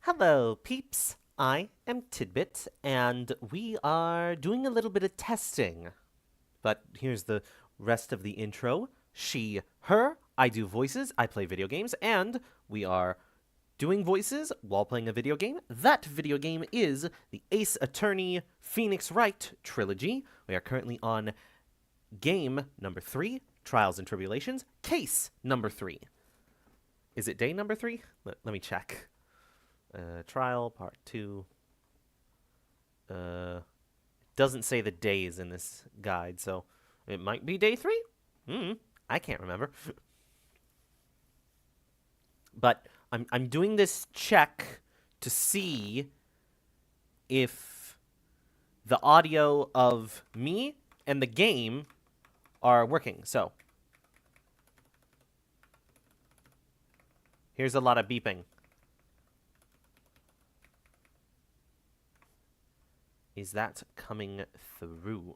Hello, peeps. I am Tidbit, and we are doing a little bit of testing. But here's the rest of the intro. She, her, I do voices, I play video games, and we are doing voices while playing a video game. That video game is the Ace Attorney Phoenix Wright trilogy. We are currently on game number 3, Trials and Tribulations, case number 3. Is it day number 3? Let me check. Trial part 2. Doesn't say the days in this guide, so it might be day 3. I can't remember. But I'm doing this check to see if the audio of me and the game are working. So here's a lot of beeping. Is that coming through?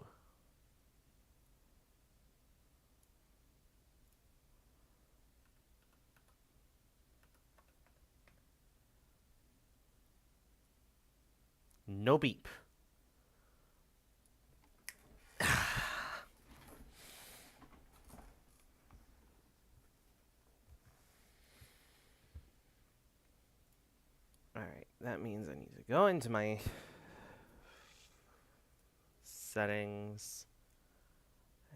No beep. Alright, that means I need to go into my settings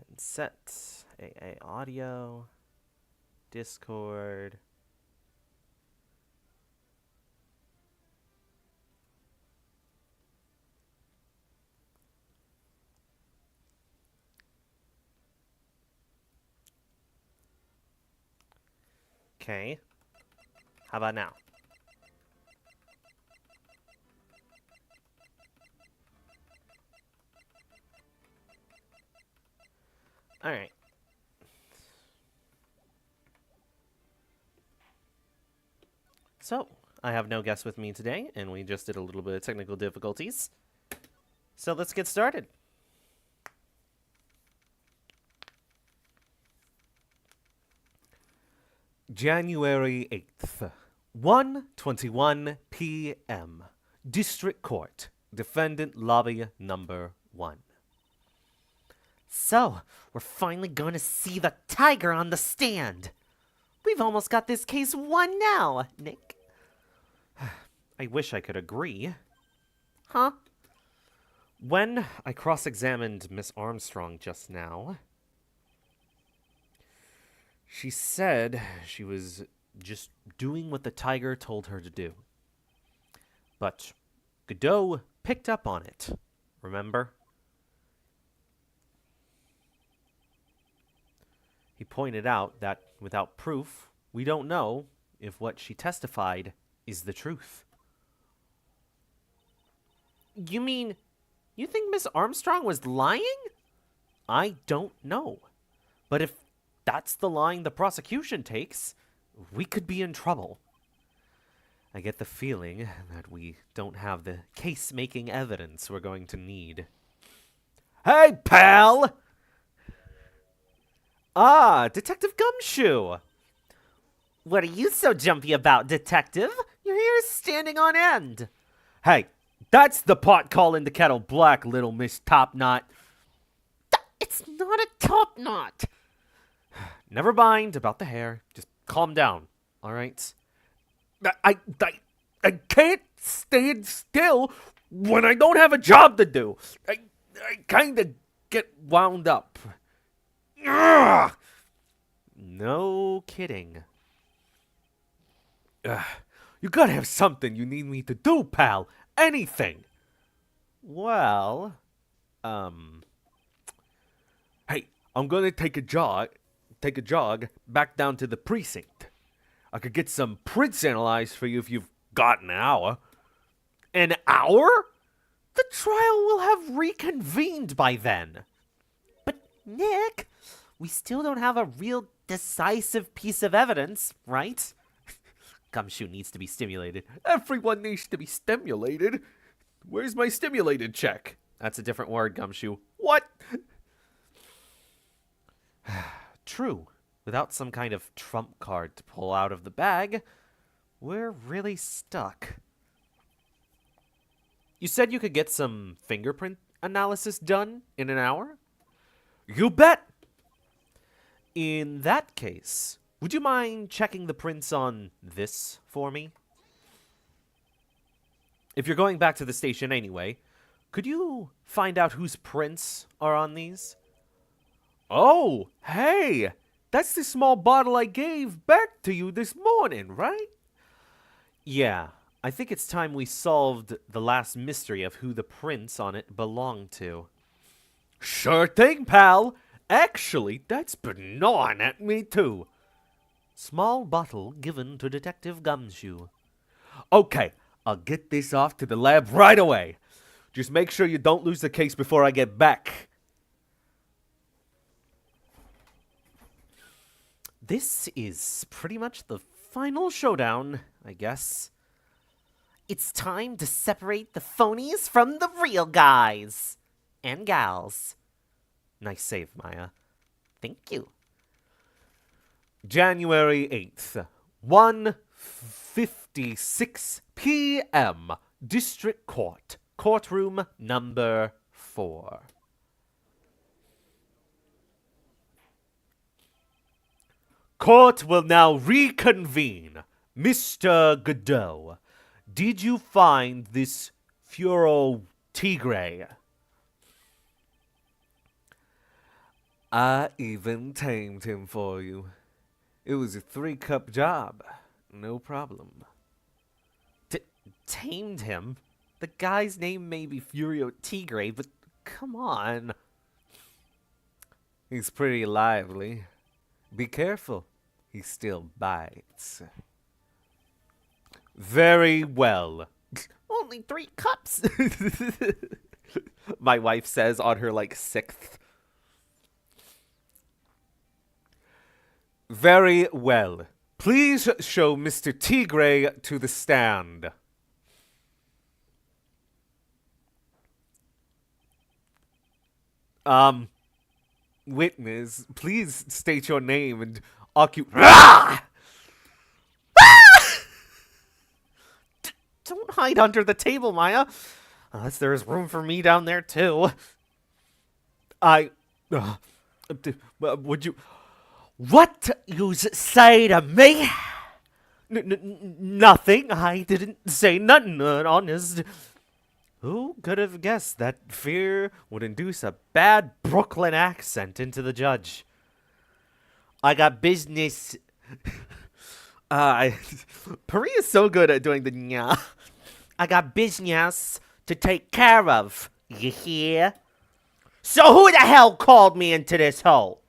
and set AA audio, Discord. Okay. How about now? All right. So, I have no guest with me today, and we just did a little bit of technical difficulties. So let's get started. January 8th, 1:21 p.m. District Court, Defendant Lobby Number 1. So, we're finally going to see the tiger on the stand. We've almost got this case won now, Nick. I wish I could agree. Huh? When I cross-examined Miss Armstrong just now, she said she was just doing what the tiger told her to do. But Godot picked up on it, remember? He pointed out that without proof, we don't know if what she testified is the truth. You mean, you think Miss Armstrong was lying? I don't know. But if that's the line the prosecution takes, we could be in trouble. I get the feeling that we don't have the case-making evidence we're going to need. Hey, pal! Ah, Detective Gumshoe! What are you so jumpy about, Detective? Your hair is standing on end. Hey, that's the pot calling the kettle black, little Miss Topknot. It's not a top knot. Never mind about the hair. Just calm down, all right? I can't stand still when I don't have a job to do. I kind of get wound up. Ugh! No kidding. You gotta have something you need me to do, pal. Anything. Well, hey, I'm gonna take a jog back down to the precinct. I could get some prints analyzed for you if you've got an hour. An hour? The trial will have reconvened by then. But, Nick, we still don't have a real decisive piece of evidence, right? Gumshoe needs to be stimulated. Everyone needs to be stimulated. Where's my stimulated check? That's a different word, Gumshoe. What? True. Without some kind of trump card to pull out of the bag, we're really stuck. You said you could get some fingerprint analysis done in an hour? You bet! In that case, would you mind checking the prints on this for me? If you're going back to the station anyway, could you find out whose prints are on these? Oh, hey! That's the small bottle I gave back to you this morning, right? Yeah, I think it's time we solved the last mystery of who the prints on it belong to. Sure thing, pal! Actually, that's been gnawing at me too. Small bottle given to Detective Gumshoe. Okay, I'll get this off to the lab right away. Just make sure you don't lose the case before I get back. This is pretty much the final showdown, I guess. It's time to separate the phonies from the real guys and gals. Nice save, Maya. Thank you. January 8th, 1:56 p.m. District Court, courtroom number 4. Court will now reconvene. Mr. Godot, did you find this Furo Tigre? I even tamed him for you. It was a 3-cup job. No problem. Tamed him? The guy's name may be Furio Tigre, but come on. He's pretty lively. Be careful. He still bites. Very well. Only 3 cups. My wife says on her, 6th. Very well. Please show Mr. Tigre to the stand. Witness, please state your name and Don't hide under the table, Maya. Unless there is room for me down there, too. Would you... What you say to me? Nothing. I didn't say nothing, honest. Who could have guessed that fear would induce a bad Brooklyn accent into the judge? I got business. Pari is so good at doing the nya. I got business to take care of. You hear? So who the hell called me into this hole?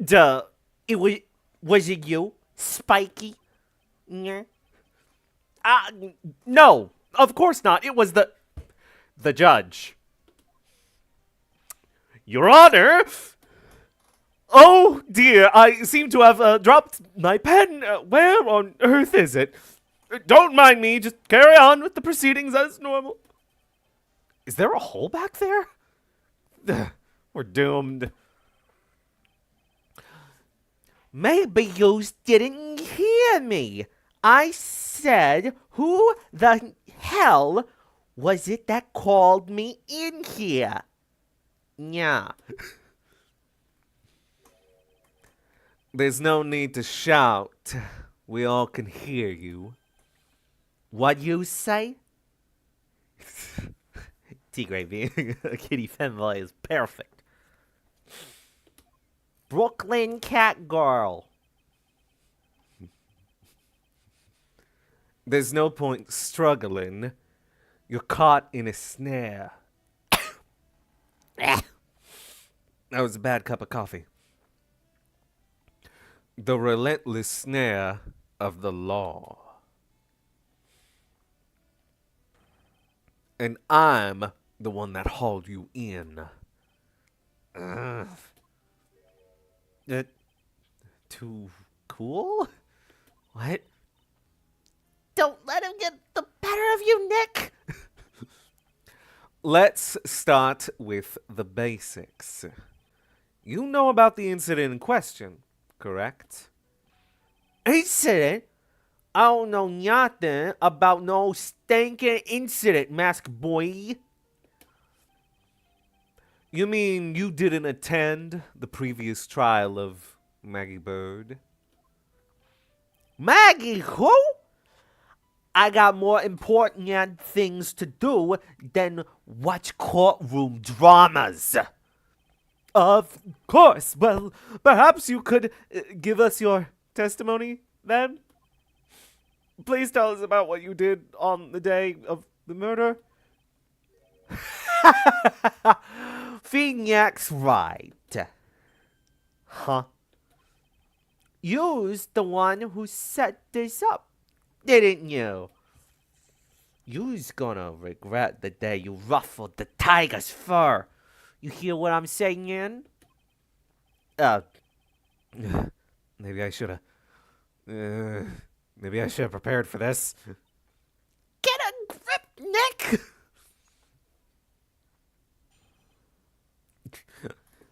Was it you, Spiky? Yeah. No, of course not. It was the judge. Your Honor. Oh dear, I seem to have dropped my pen. Where on earth is it? Don't mind me. Just carry on with the proceedings as normal. Is there a hole back there? We're doomed. Maybe you didn't hear me. I said, who the hell was it that called me in here? Yeah. There's no need to shout. We all can hear you. What you say? Tigre being a kitty femboy is perfect. Brooklyn cat girl. There's no point struggling. You're caught in a snare. That was a bad cup of coffee. The relentless snare of the law. And I'm the one that hauled you in. Too cool? What? Don't let him get the better of you, Nick! Let's start with the basics. You know about the incident in question, correct? Incident? I don't know nothing about no stinking incident, mask boy. You mean you didn't attend the previous trial of Maggie Bird? Maggie who? I got more important things to do than watch courtroom dramas. Of course. Well, perhaps you could give us your testimony then? Please tell us about what you did on the day of the murder. Fignac's right. Huh? You's the one who set this up, didn't you? You's gonna regret the day you ruffled the tiger's fur. You hear what I'm saying? Maybe I should've. Maybe I should've prepared for this. Get a grip, Nick!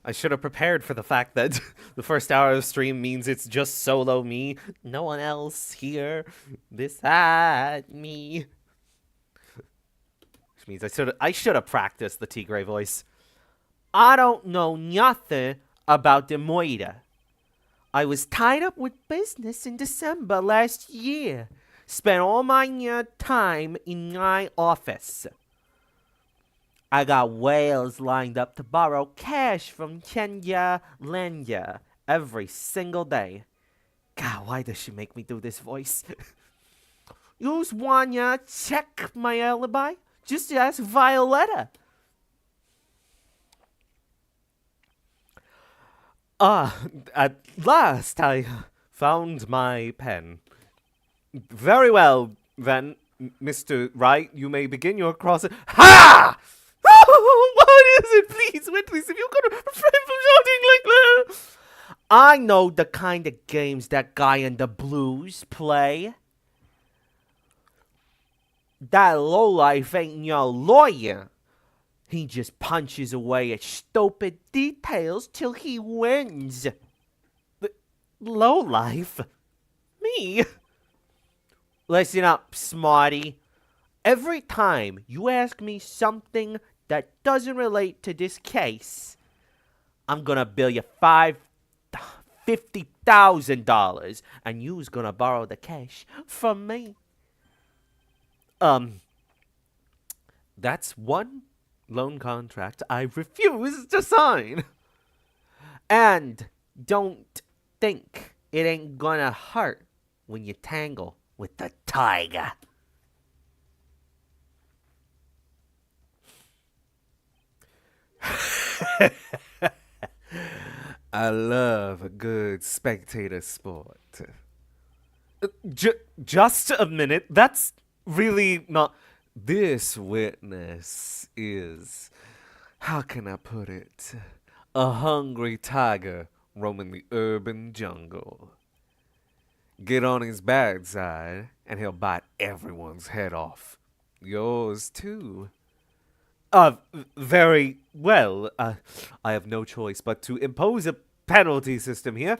I should have prepared for the fact that the first hour of stream means it's just solo me. No one else here beside me. Which means I should have practiced the Tigray voice. I don't know nothing about the murder. I was tied up with business in December last year. Spent all my time in my office. I got whales lined up to borrow cash from Kenya Lenya every single day. God, why does she make me do this voice? Yous wanna check my alibi? Just ask Violetta. At last I found my pen. Very well, then, Mr. Wright, you may begin your cross. Ha! What is it? Please, Witness, if you could refrain from shouting like that. I know the kind of games that guy in the blues play. That lowlife ain't no lawyer. He just punches away at stupid details till he wins. Lowlife? Me? Listen up, smarty. Every time you ask me something that doesn't relate to this case, I'm gonna bill you $50,000, and you's gonna borrow the cash from me. That's one loan contract I refuse to sign. And don't think it ain't gonna hurt when you tangle with the tiger. I love a good spectator sport. Just a minute. That's really not. This witness is, how can I put it, a hungry tiger roaming the urban jungle. Get on his bad side, and he'll bite everyone's head off. Yours, too. Very well. I have no choice but to impose a penalty system here.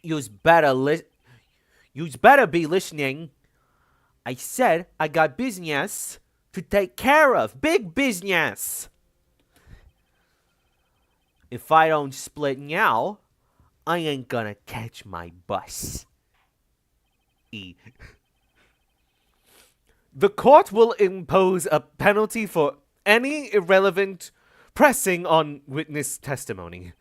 You's better be listening. I said I got business to take care of. Big business. If I don't split now, I ain't gonna catch my bus. The court will impose a penalty for any irrelevant pressing on witness testimony.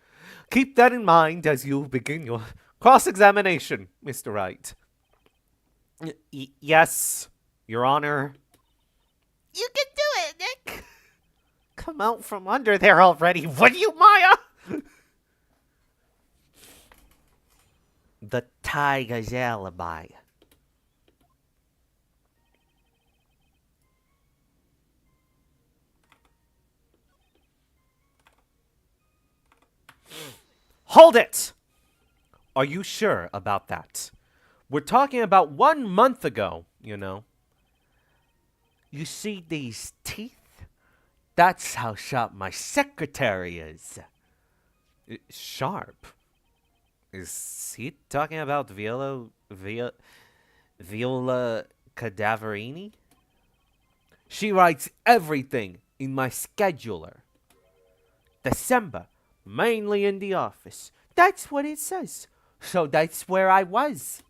Keep that in mind as you begin your cross-examination, Mr. Wright. Yes, Your Honor. You can do it, Nick. Come out from under there already, would you, Maya? The tiger's alibi. Hold it! Are you sure about that? We're talking about 1 month ago, you know. You see these teeth? That's how sharp my secretary is. Sharp? Is he talking about Viola? Viola Cadaverini? She writes everything in my scheduler. December, mainly in the office. That's what it says. So that's where I was.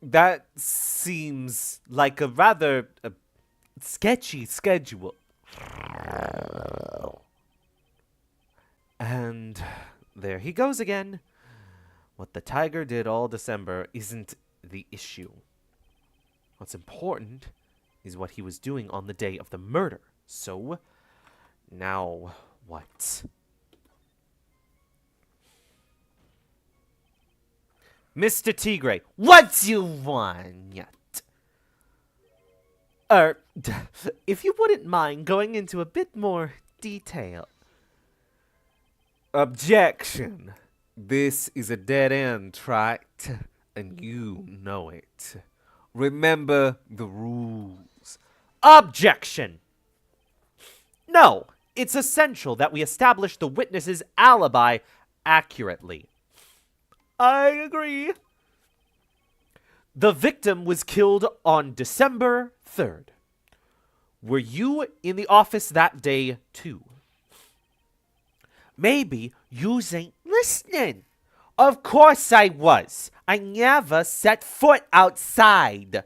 That seems like a rather sketchy schedule. And there he goes again. What the tiger did all December isn't the issue. What's important is what he was doing on the day of the murder. So, now what? Mr. Tigre, what you want? If you wouldn't mind going into a bit more detail. Objection. This is a dead end, right? And you know it. Remember the rules. Objection! No, it's essential that we establish the witness's alibi accurately. I agree. The victim was killed on December 3rd. Were you in the office that day, too? Maybe you ain't listening. Of course I was. I never set foot outside.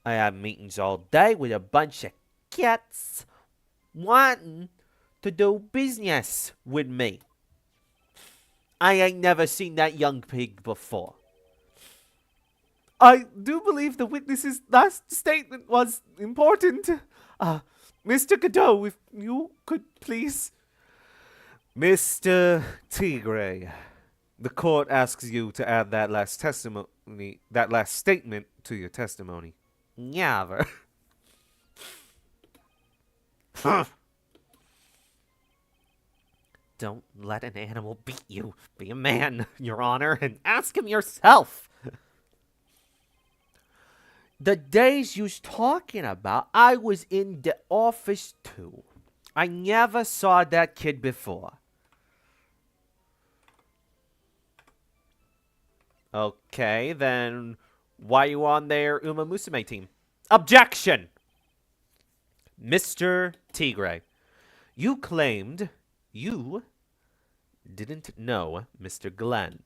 I had meetings all day with a bunch of kids wanting to do business with me. I ain't never seen that young pig before. I do believe the witness's last statement was important. Mr. Godot, if you could please... Mr. Tigre, the court asks you to add that last statement to your testimony. Never. Don't let an animal beat you. Be a man, Your Honor, and ask him yourself. The days you's talking about, I was in the office too. I never saw that kid before. Okay, then why you on their Uma Musume team? Objection! Mr. Tigre, you claimed you didn't know Mr. Glenn.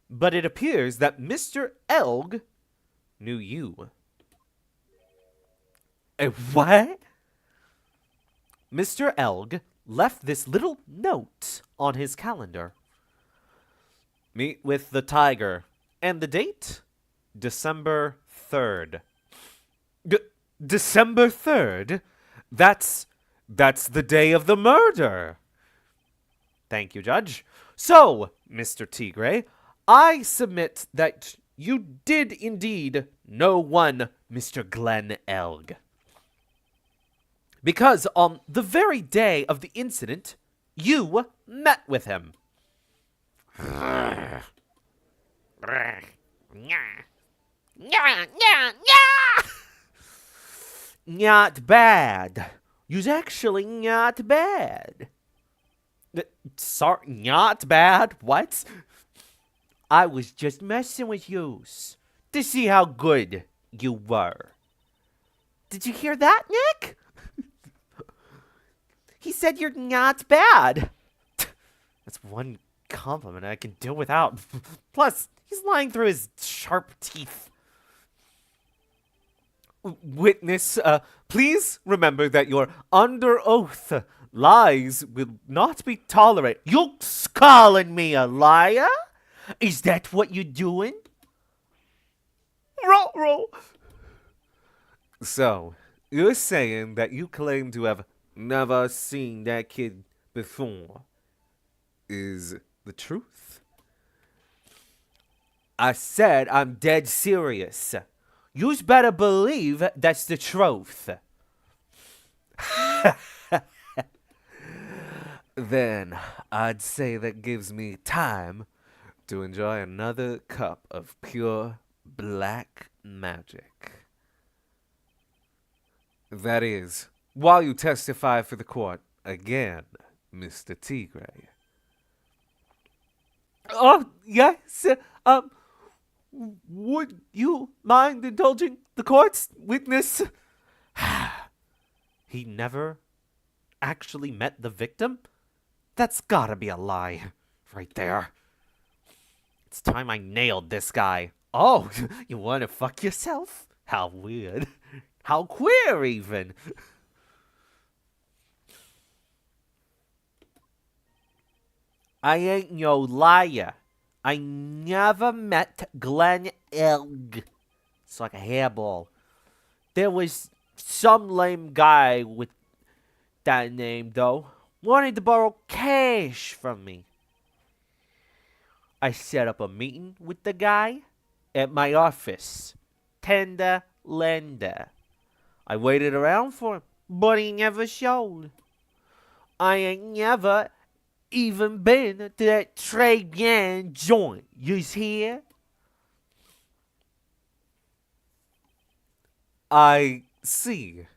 But it appears that Mr. Elg knew you. What? Mr. Elg left this little note on his calendar. Meet with the tiger. And the date? December 3rd. December 3rd? That's the day of the murder. Thank you, Judge. So, Mr. Tigre, I submit that you did indeed know one Mr. Glenn Elg. Because on the very day of the incident, you met with him. Not bad. You's actually not bad. Sorry, not bad? What? I was just messing with yous to see how good you were. Did you hear that, Nick? He said you're not bad. That's one compliment I can do without. Plus, he's lying through his sharp teeth. Witness, please remember that you're under oath. Lies will not be tolerated. You're calling me a liar? Is that what you're doing? Roll. So, you're saying that you claim to have never seen that kid before is the truth? I said I'm dead serious. You's better believe that's the truth. Then I'd say that gives me time to enjoy another cup of pure black magic. That is, while you testify for the court again, Mr. Tigre. Oh, yes. Would you mind indulging the court's witness? He never actually met the victim? That's gotta be a lie. Right there. It's time I nailed this guy. Oh, you wanna fuck yourself? How weird. How queer, even. I ain't no liar. I never met Glenn Elg. It's like a hairball. There was some lame guy with that name, though, wanted to borrow cash from me. I set up a meeting with the guy at my office. Tender lender. I waited around for him, but he never showed. I ain't never even been to that Tribulations joint. You's here? I see.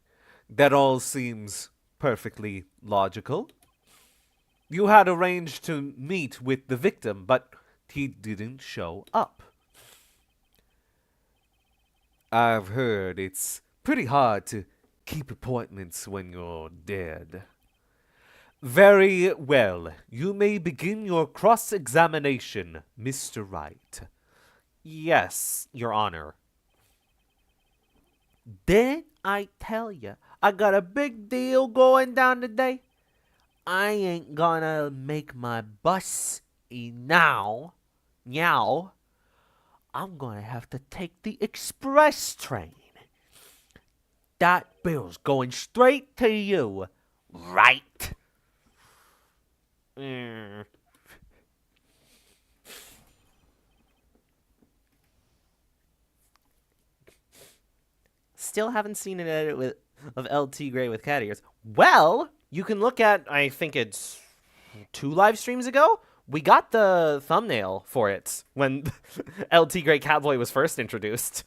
That all seems perfectly logical. You had arranged to meet with the victim, but he didn't show up. I've heard it's pretty hard to keep appointments when you're dead. Very well. You may begin your cross-examination, Mr. Wright. Yes, Your Honor. Then I tell you, I got a big deal going down today. I ain't gonna make my bus now. I'm gonna have to take the express train. That bill's going straight to you, right? Still haven't seen an edit of LT Gray with cat ears. Well, you can look at, I think it's 2 live streams ago. We got the thumbnail for it when LT Gray Catboy was first introduced.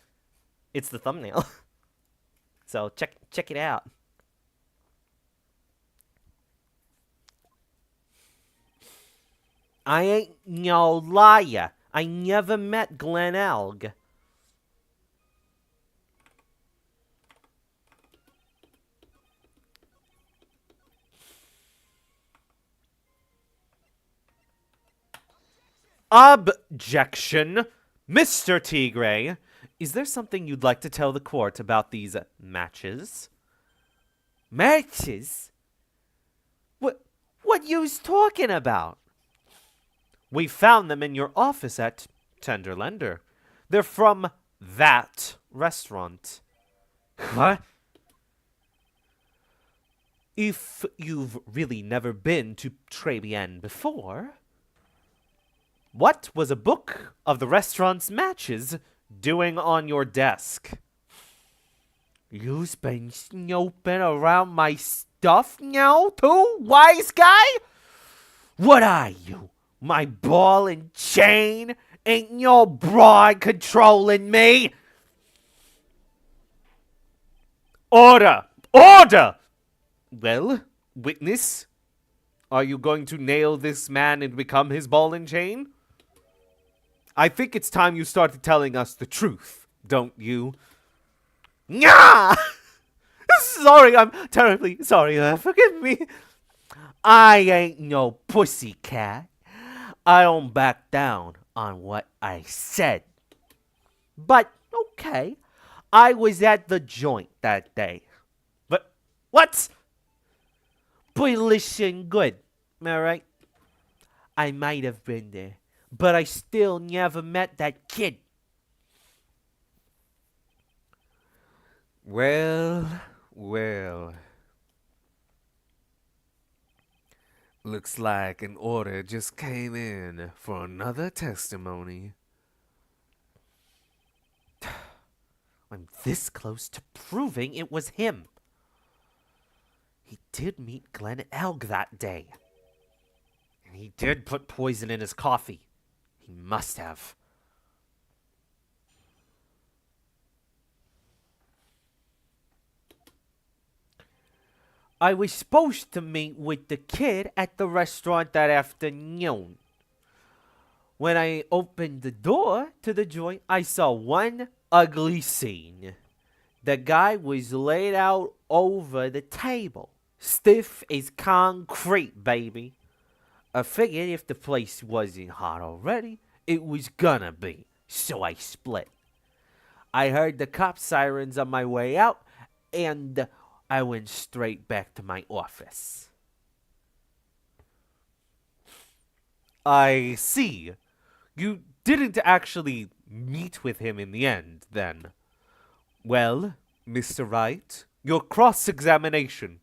It's the thumbnail. So check it out. I ain't no liar. I never met Glenn Elg. Objection. Mr. Tigray, is there something you'd like to tell the court about these matches? Matches? What you's talking about? We found them in your office at Tenderlender. They're from that restaurant. What? If you've really never been to Tribulations before, what was a book of the restaurant's matches doing on your desk? You've been snooping around my stuff now, too, wise guy? What are you, my ball and chain? Ain't your broad controlling me? Order! Order! Well, witness, are you going to nail this man and become his ball and chain? I think it's time you started telling us the truth, don't you? Nyah! Sorry, I'm terribly sorry. Forgive me. I ain't no pussycat. I don't back down on what I said. But, okay, I was at the joint that day. But, what? But listen good, alright? I might have been there, but I still never met that kid. Well. Looks like an order just came in for another testimony. I'm this close to proving it was him. He did meet Glenn Elg that day. And he did put poison in his coffee. He must have. I was supposed to meet with the kid at the restaurant that afternoon. When I opened the door to the joint, I saw one ugly scene. The guy was laid out over the table, stiff as concrete, baby. I figured if the place wasn't hot already, it was gonna be, so I split. I heard the cop sirens on my way out, and I went straight back to my office. I see. You didn't actually meet with him in the end, then. Well, Mr. Wright, your cross-examination,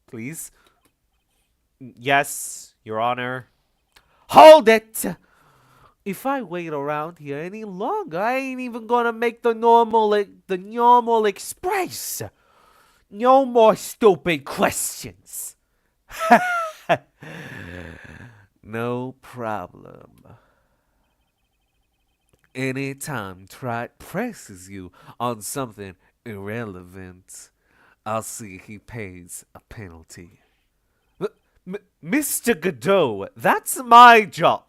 please. Yes, Your Honor. Hold it! If I wait around here any longer, I ain't even gonna make the normal express. No more stupid questions. No problem. Anytime Trot presses you on something irrelevant, I'll see he pays a penalty. Mr. Godot, that's my job.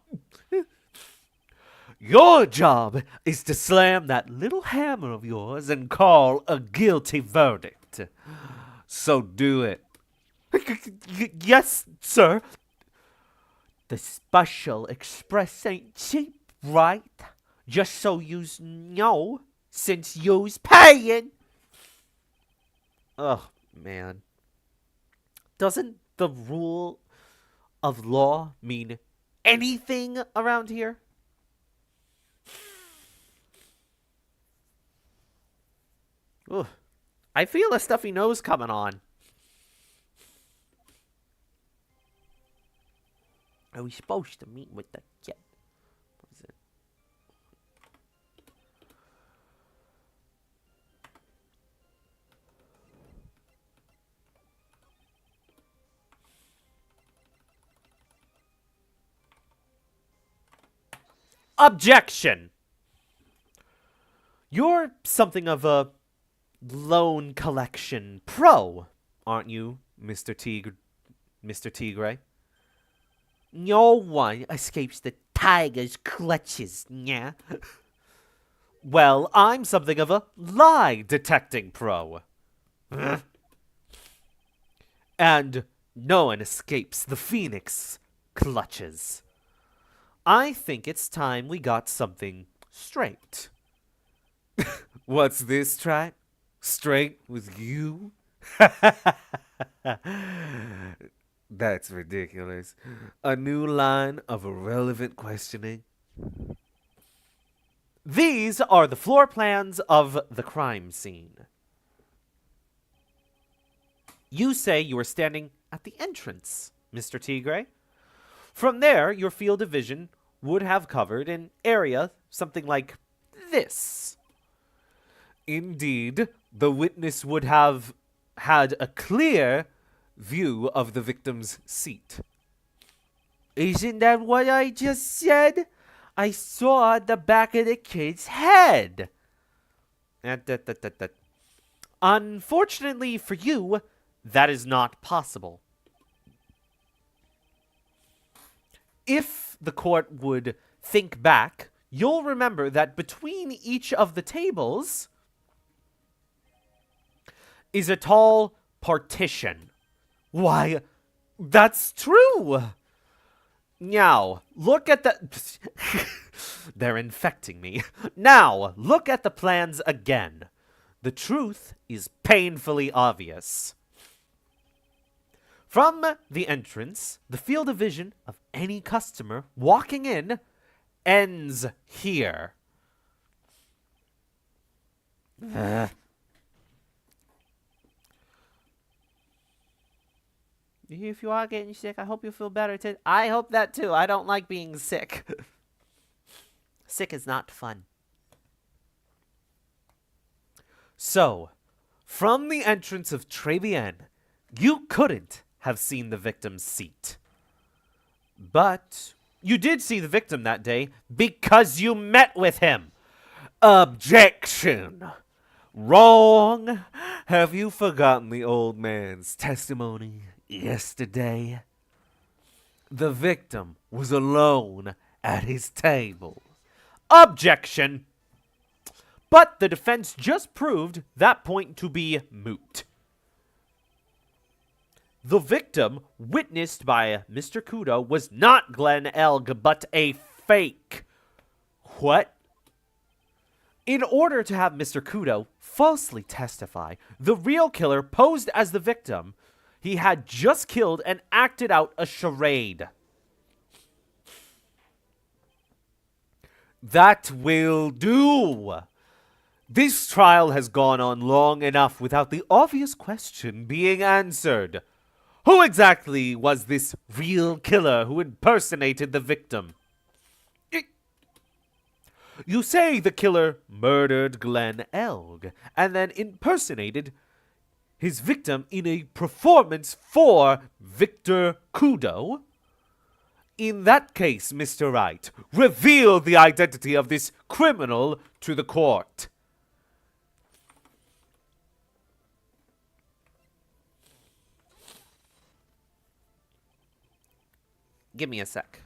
Your job is to slam that little hammer of yours and call a guilty verdict. So do it. Yes, sir. The special express ain't cheap, right? Just so yous know, since yous paying. Oh, man. Doesn't the rule of law mean anything around here? Ugh. I feel a stuffy nose coming on. Are we supposed to meet with the kid? What is it? Objection! You're something of a loan collection pro, aren't you, Mr. Tigre? No one escapes the tiger's clutches, yeah? Well, I'm something of a lie detecting pro. And no one escapes the phoenix clutches. I think it's time we got something straight. What's this, Trot? Straight with you? That's ridiculous. A new line of irrelevant questioning. These are the floor plans of the crime scene. You say you were standing at the entrance, Mr. Tigre. From there, your field of vision would have covered an area something like this. Indeed, the witness would have had a clear view of the victim's seat. Isn't that what I just said? I saw the back of the kid's head. Unfortunately for you, that is not possible. If the court would think back, you'll remember that between each of the tables is a tall partition. Why, that's true. Now, look at the... They're infecting me. Now, look at the plans again. The truth is painfully obvious. From the entrance, the field of vision of any customer walking in ends here. If you are getting sick, I hope you feel better. I hope that too. I don't like being sick. Sick is not fun. So, from the entrance of Tribulations, you couldn't have seen the victim's seat. But you did see the victim that day because you met with him. Objection. Wrong. Have you forgotten the old man's testimony yesterday? The victim was alone at his table. Objection! But the defense just proved that point to be moot. The victim, witnessed by Mr. Kudo, was not Glenn Elg, but a fake. What? In order to have Mr. Kudo falsely testify, the real killer posed as the victim he had just killed and acted out a charade. That will do. This trial has gone on long enough without the obvious question being answered. Who exactly was this real killer who impersonated the victim? You say the killer murdered Glenn Elg and then impersonated his victim in a performance for Victor Kudo? In that case, Mr. Wright, reveal the identity of this criminal to the court. Give me a sec.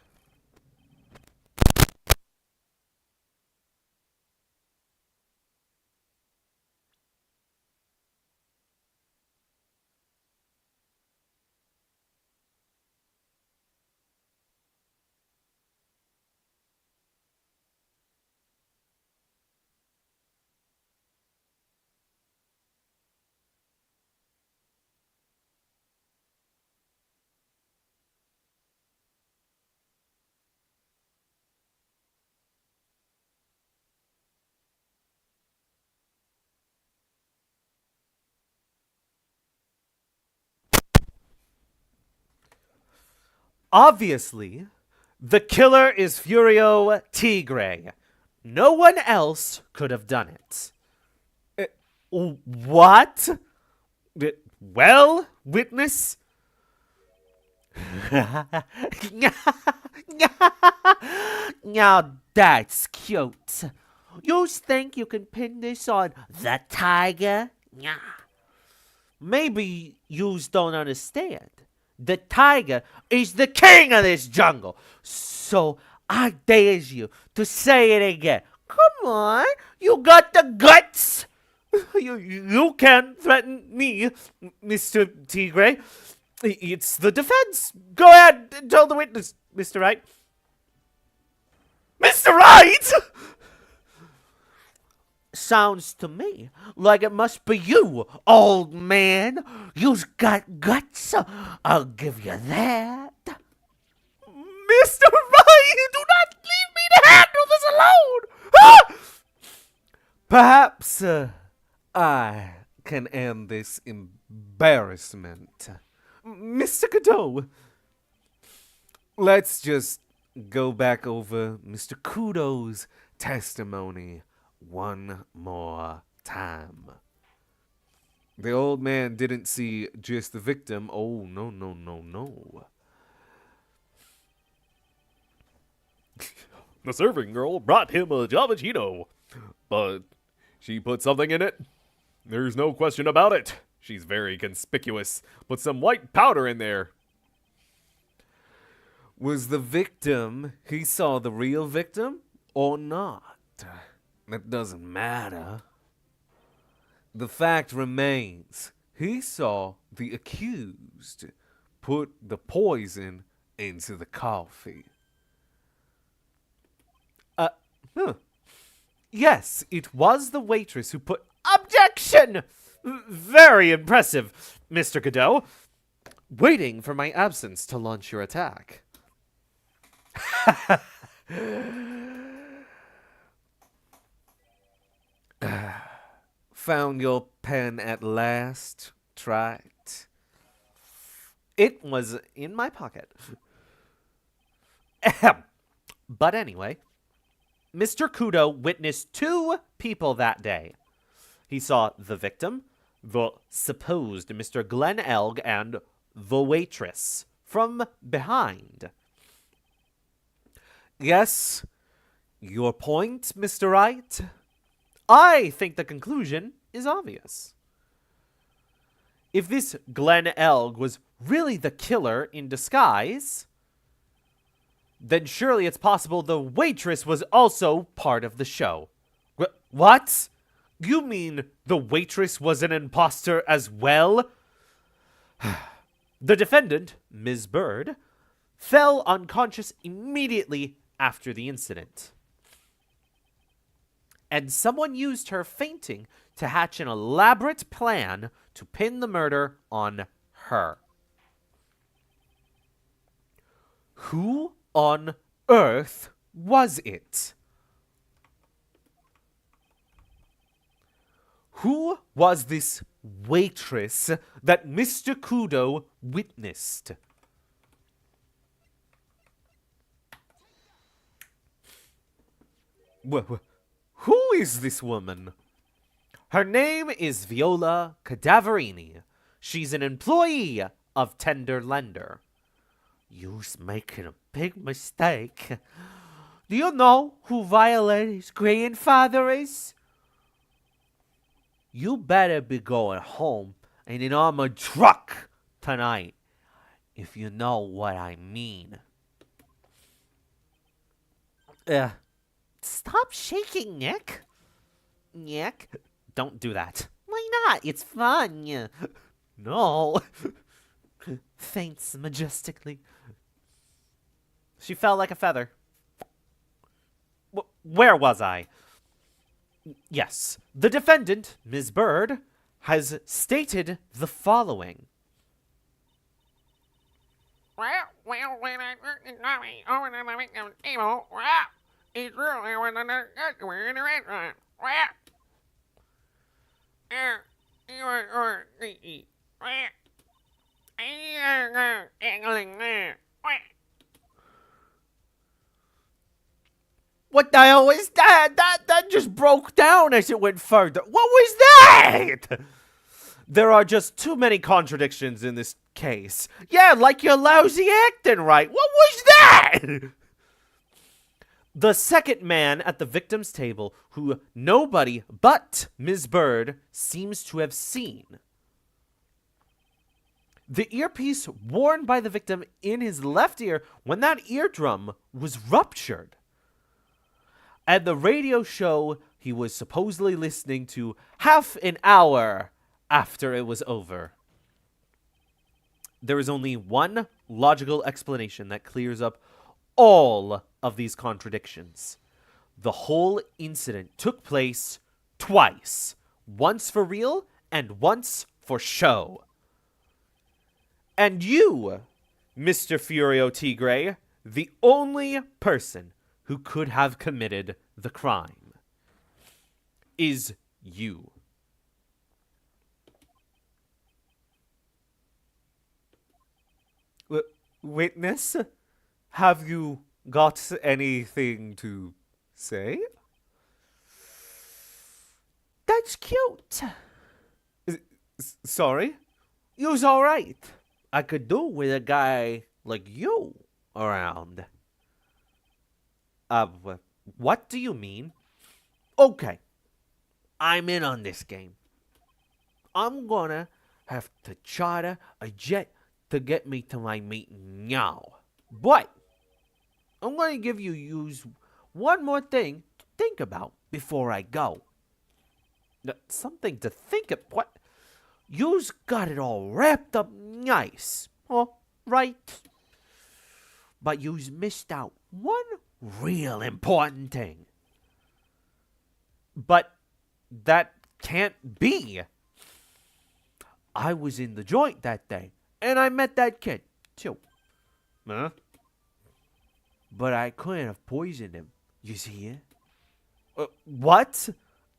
Obviously, the killer is Furio Tigre. No one else could have done it. What? Well, witness? Now that's cute. You think you can pin this on the tiger? Maybe you don't understand. The tiger is the king of this jungle. So I dare you to say it again. Come on, you got the guts. You can threaten me, Mr. Tigre. It's the defense. Go ahead and tell the witness, Mr. Wright. Mr. Wright! Sounds to me like it must be you, old man. You've got guts. I'll give you that. Mr. Wright, do not leave me to handle this alone. Ah! Perhaps I can end this embarrassment. Mr. Cadeau, let's just go back over Mr. Kudo's testimony one more time. The old man didn't see just the victim. Oh, no, no, no, no. The serving girl brought him a Javachino, but she put something in it. There's no question about it. She's very conspicuous. Put some white powder in there. Was the victim, he saw the real victim or not? That doesn't matter. The fact remains, he saw the accused put the poison into the coffee. Yes, it was the waitress who put... Objection! Very impressive, Mr. Cadeau. Waiting for my absence to launch your attack. Found your pen at last, Trite? It was in my pocket. But anyway, Mr. Kudo witnessed two people that day. He saw the victim, the supposed Mr. Glenn Elg, and the waitress from behind. Yes, your point, Mr. Wright? I think the conclusion is obvious. If this Glenn Elg was really the killer in disguise, Then surely it's possible the waitress was also part of the show. What? You mean the waitress was an imposter as well? The defendant, Ms. Bird, fell unconscious immediately after the incident. And someone used her fainting to hatch an elaborate plan to pin the murder on her. Who on earth was it? Who was this waitress that Mr. Kudo witnessed? Who is this woman? Her name is Viola Cadaverini. She's an employee of Tender Lender. You's making a big mistake. Do you know who Violeta's grandfather is? You better be going home in an armored truck tonight, if you know what I mean. Stop shaking, Nick. Nick, don't do that. Why not? It's fun. No. Faints majestically. She fell like a feather. Where was I? Yes, the defendant, Ms. Bird, has stated the following. What the hell is that? That just broke down as it went further. What was that? There are just too many contradictions in this case. Yeah, like your lousy acting, right? What was that? The second man at the victim's table, who nobody but Ms. Bird seems to have seen. The earpiece worn by the victim in his left ear when that eardrum was ruptured. And the radio show he was supposedly listening to half an hour after it was over. There is only one logical explanation that clears up all of these contradictions. The whole incident took place twice. Once for real and once for show. And you, Mr. Furio Tigre, the only person who could have committed the crime, is you. Witness, have you got anything to say? That's cute. Sorry? You's alright. I could do with a guy like you around. What do you mean? Okay, I'm in on this game. I'm gonna have to charter a jet to get me to my meeting now. But I'm gonna give you one more thing to think about before I go. Something to think of? What? You's got it all wrapped up nice, right? But you's missed out one real important thing. But that can't be. I was in the joint that day, and I met that kid, too. Huh? But I couldn't have poisoned him. You see it? What?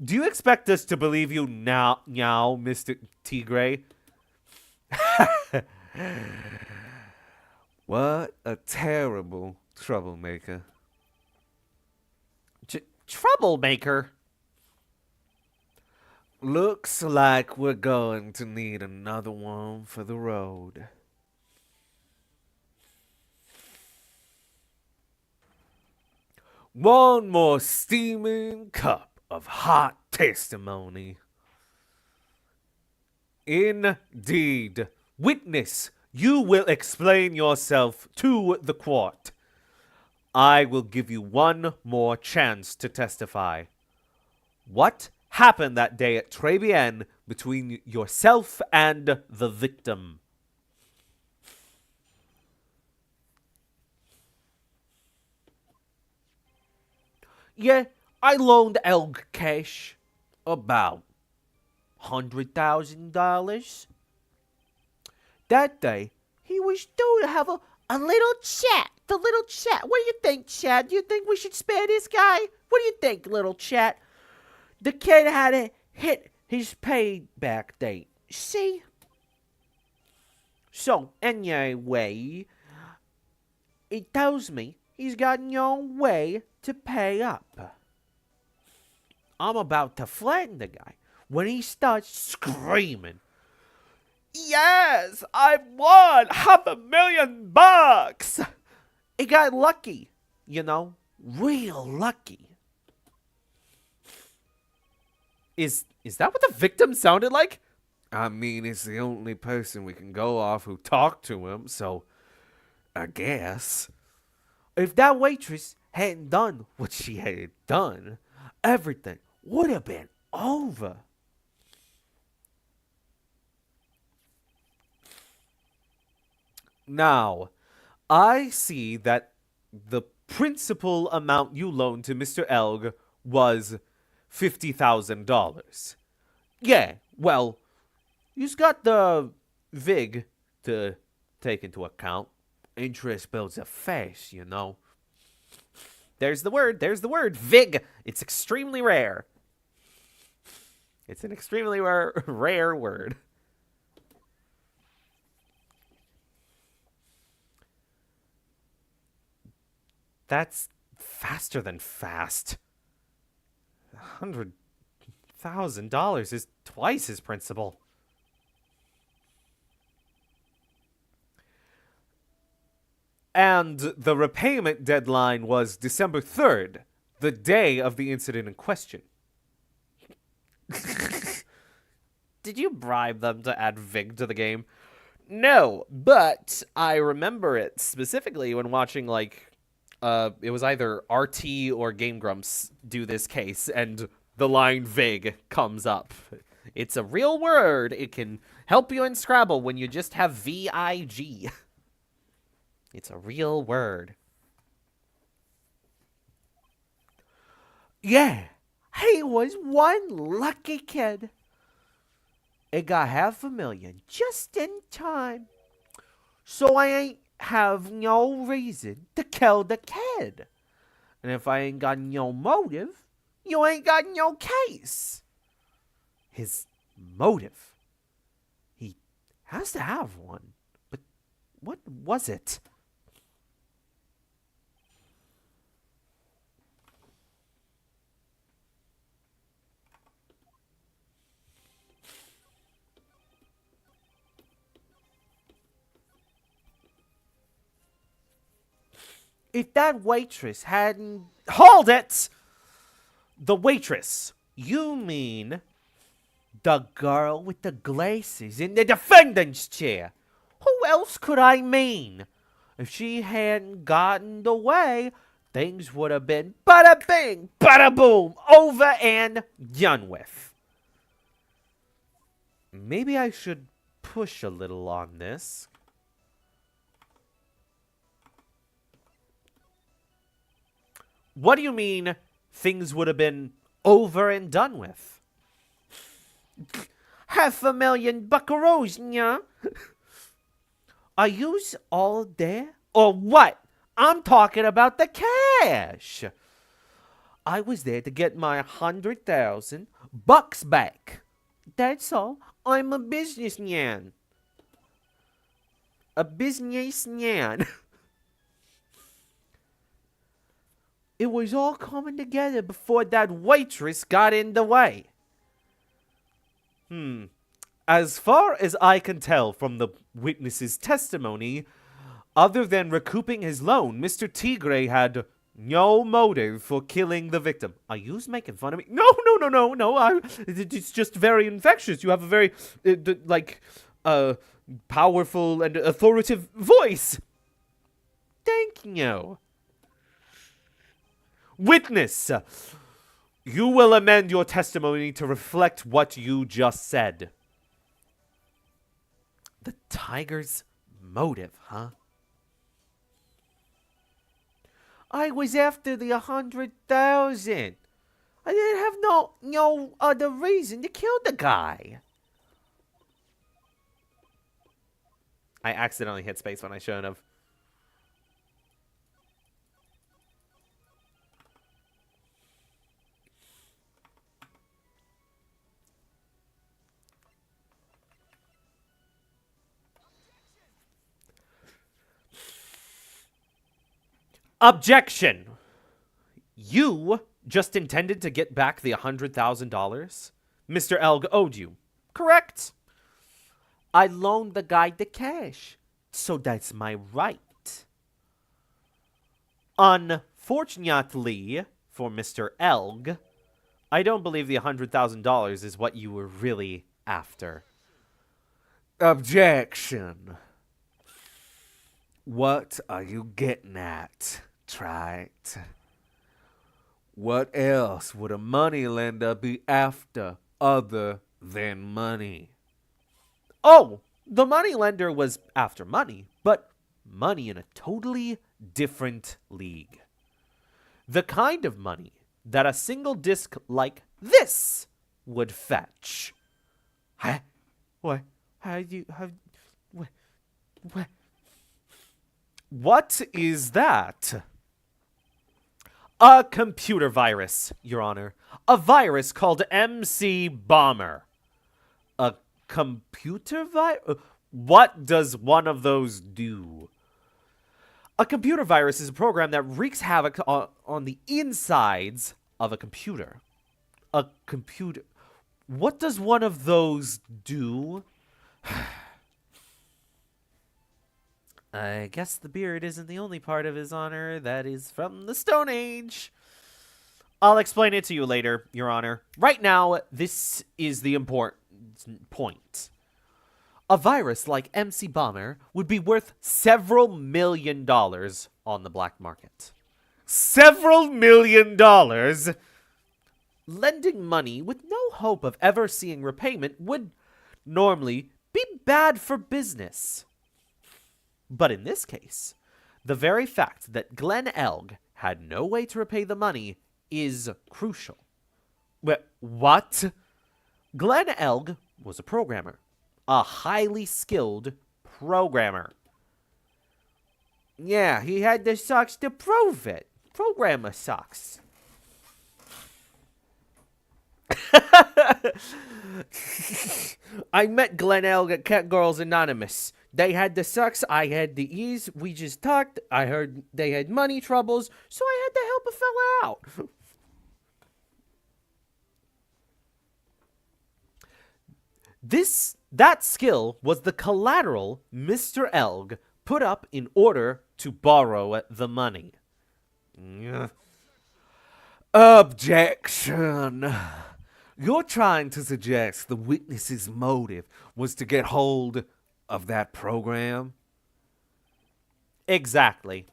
Do you expect us to believe you now, Mr. Tigre? What a terrible troublemaker. Troublemaker? Looks like we're going to need another one for the road. One more steaming cup of hot testimony. Indeed. Witness, you will explain yourself to the court. I will give you one more chance to testify. What happened that day at Tribulations between yourself and the victim? Yeah, I loaned Elg cash. About $100,000. That day, he was due to have a little chat. The little chat. What do you think, Chad? Do you think we should spare this guy? What do you think, little chat? The kid had to hit his payback date. See? So, anyway, it tells me he's got no way to pay up. I'm about to flatten the guy when he starts screaming, "Yes, I won $500,000! It got lucky, real lucky." Is that what the victim sounded like? I mean, it's the only person we can go off who talked to him, so I guess. If that waitress hadn't done what she had done, everything would have been over. Now, I see that the principal amount you loaned to Mr. Elg was $50,000. Yeah, well, you've got the VIG to take into account. Interest builds up fast, There's the word, VIG. It's extremely rare. It's an extremely rare word. That's faster than fast. $100,000 is twice his principal. And the repayment deadline was December 3rd, the day of the incident in question. Did you bribe them to add VIG to the game? No, but I remember it specifically when watching, it was either RT or Game Grumps do this case, and the line VIG comes up. It's a real word. It can help you in Scrabble when you just have VIG. It's a real word. Yeah, he was one lucky kid. It got $500,000 just in time. So I ain't have no reason to kill the kid. And if I ain't got no motive, you ain't got no case. His motive. He has to have one. But what was it? If that waitress hadn't... Hold it! The waitress. You mean the girl with the glasses in the defendant's chair. Who else could I mean? If she hadn't gotten away, things would have been bada bing, bada boom, over and done with. Maybe I should push a little on this. What do you mean things would have been over and done with? $500,000 buckaroos, yeah? Are yous all there? Or what? I'm talking about the cash. I was there to get my $100,000 back. That's all. I'm a businessman. A businessman. It was all coming together before that waitress got in the way. As far as I can tell from the witness's testimony, other than recouping his loan, Mr. Tigre had no motive for killing the victim. Are you making fun of me? No. It's just very infectious. You have a very, powerful and authoritative voice. Thank you. Witness, you will amend your testimony to reflect what you just said. The tiger's motive, huh? I was after the 100,000. I didn't have no other reason to kill the guy. I accidentally hit space when I shouldn't have. Objection! You just intended to get back the $100,000 Mr. Elg owed you, correct? I loaned the guy the cash, so that's my right. Unfortunately for Mr. Elg, I don't believe the $100,000 is what you were really after. Objection. What are you getting at, Trite? What else would a moneylender be after other than money? Oh, the moneylender was after money, but money in a totally different league. The kind of money that a single disc like this would fetch. Huh? What? What is that? A computer virus, Your Honor. A virus called MC Bomber. A computer virus? What does one of those do? A computer virus is a program that wreaks havoc on the insides of a computer. A computer... What does one of those do? I guess the beard isn't the only part of His Honor that is from the Stone Age. I'll explain it to you later, Your Honor. Right now, this is the important point. A virus like MC Bomber would be worth several $1 million on the black market. Several $1 million? Lending money with no hope of ever seeing repayment would normally be bad for business. But in this case, the very fact that Glenn Elg had no way to repay the money is crucial. What? Glenn Elg was a programmer. A highly skilled programmer. Yeah, he had the sucks to prove it. Programmer sucks. I met Glenn Elg at Cat Girls Anonymous. They had the sucks, I had the ease. We just talked. I heard they had money troubles, so I had to help a fella out. That skill was the collateral Mr. Elg put up in order to borrow the money. Objection. You're trying to suggest the witness's motive was to get hold of that program? Exactly.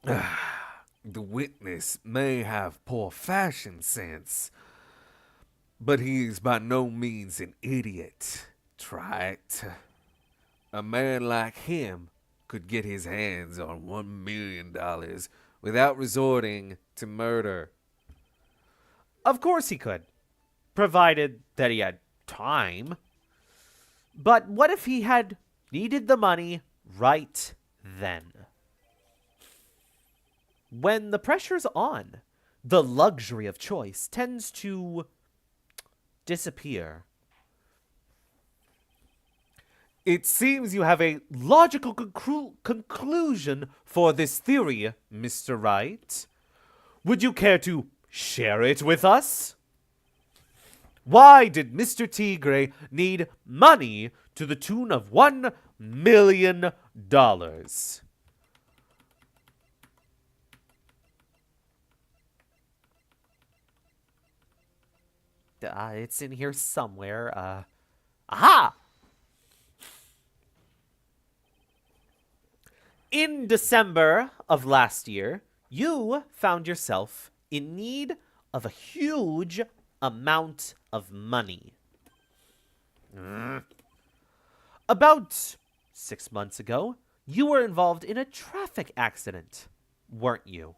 The witness may have poor fashion sense, but he is by no means an idiot, Trite. A man like him could get his hands on $1 million without resorting to murder. Of course he could, provided that he had time. But what if he had needed the money right then? When the pressure's on, the luxury of choice tends to disappear. It seems you have a logical conclusion for this theory, Mr. Wright. Would you care to share it with us? Why did Mr. Tigre need money to the tune of $1 million? It's in here somewhere. Aha! In December of last year, you found yourself in need of a huge amount of money. About 6 months ago, you were involved in a traffic accident, weren't you?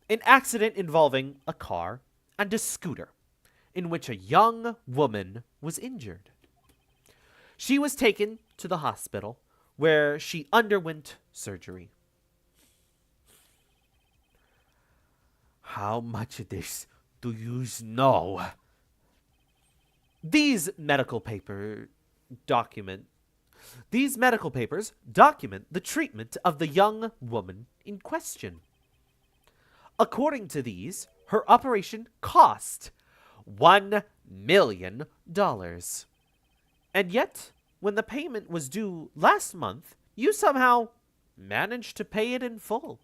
An accident involving a car and a scooter, in which a young woman was injured. She was taken to the hospital, where she underwent surgery. How much of this do you know? These medical papers document the treatment of the young woman in question. According to these, her operation cost $1 million. And yet, when the payment was due last month, you somehow managed to pay it in full.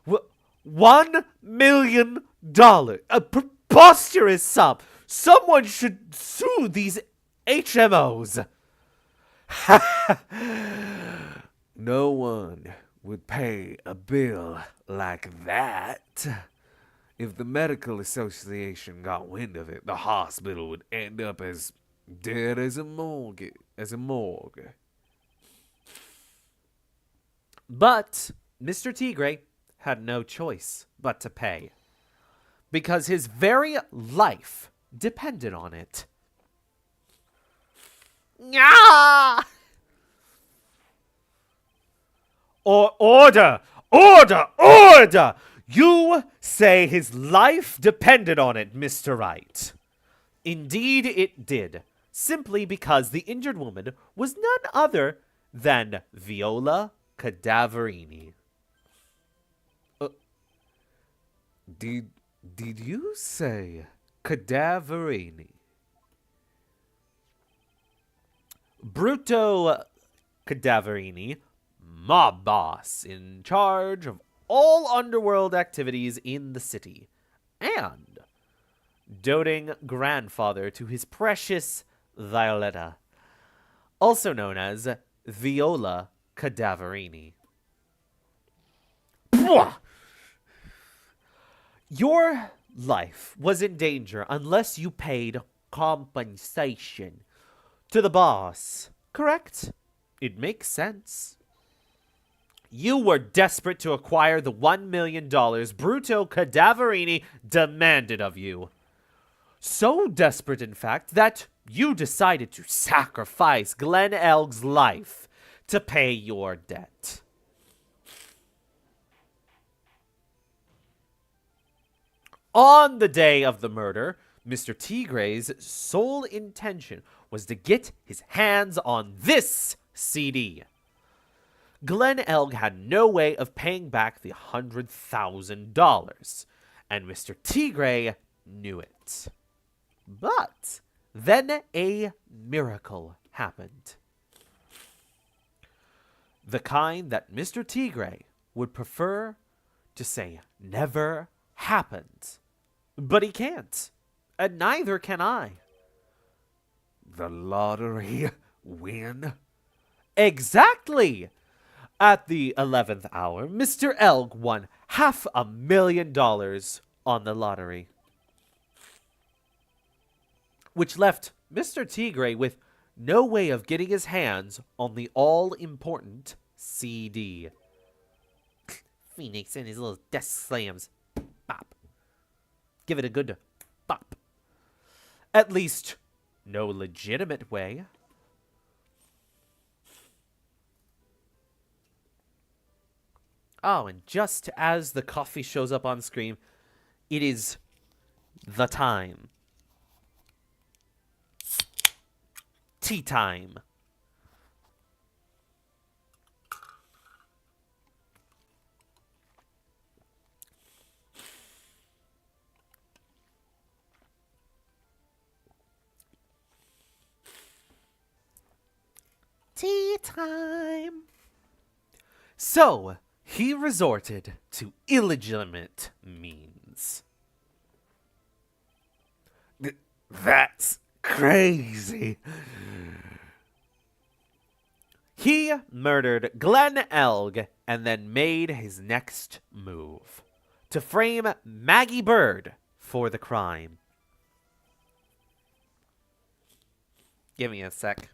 $1 million! A preposterous sum! Someone should sue these HMOs! No one would pay a bill like that. If the medical association got wind of it, the hospital would end up as dead as a morgue. But Mr. Tigre had no choice but to pay, because his very life depended on it. Nyah! Order! You say his life depended on it, Mr. Wright. Indeed it did, simply because the injured woman was none other than Viola Cadaverini. Did you say Cadaverini? Bruto Cadaverini, mob boss in charge of all underworld activities in the city, and doting grandfather to his precious Violetta, also known as Viola Cadaverini. Your life was in danger unless you paid compensation to the boss, correct? It makes sense. You were desperate to acquire the $1 million Bruto Cadaverini demanded of you. So desperate, in fact, that you decided to sacrifice Glenn Elg's life to pay your debt. On the day of the murder, Mr. Tigre's sole intention was to get his hands on this CD. Glenn Elg had no way of paying back the $100,000, and Mr. Tigre knew it. But then a miracle happened. The kind that Mr. Tigre would prefer to say never happened. But he can't, and neither can I. The lottery win? Exactly! At the 11th hour, Mr. Elg won $500,000 on the lottery, which left Mr. Tigre with no way of getting his hands on the all-important CD. Phoenix and his little desk slams. Bop. Give it a good bop. At least, no legitimate way. Oh, and just as the coffee shows up on screen, it is the time. Tea time. Tea time. So, he resorted to illegitimate means. That's crazy. He murdered Glenn Elg and then made his next move to frame Maggie Bird for the crime. Give me a sec.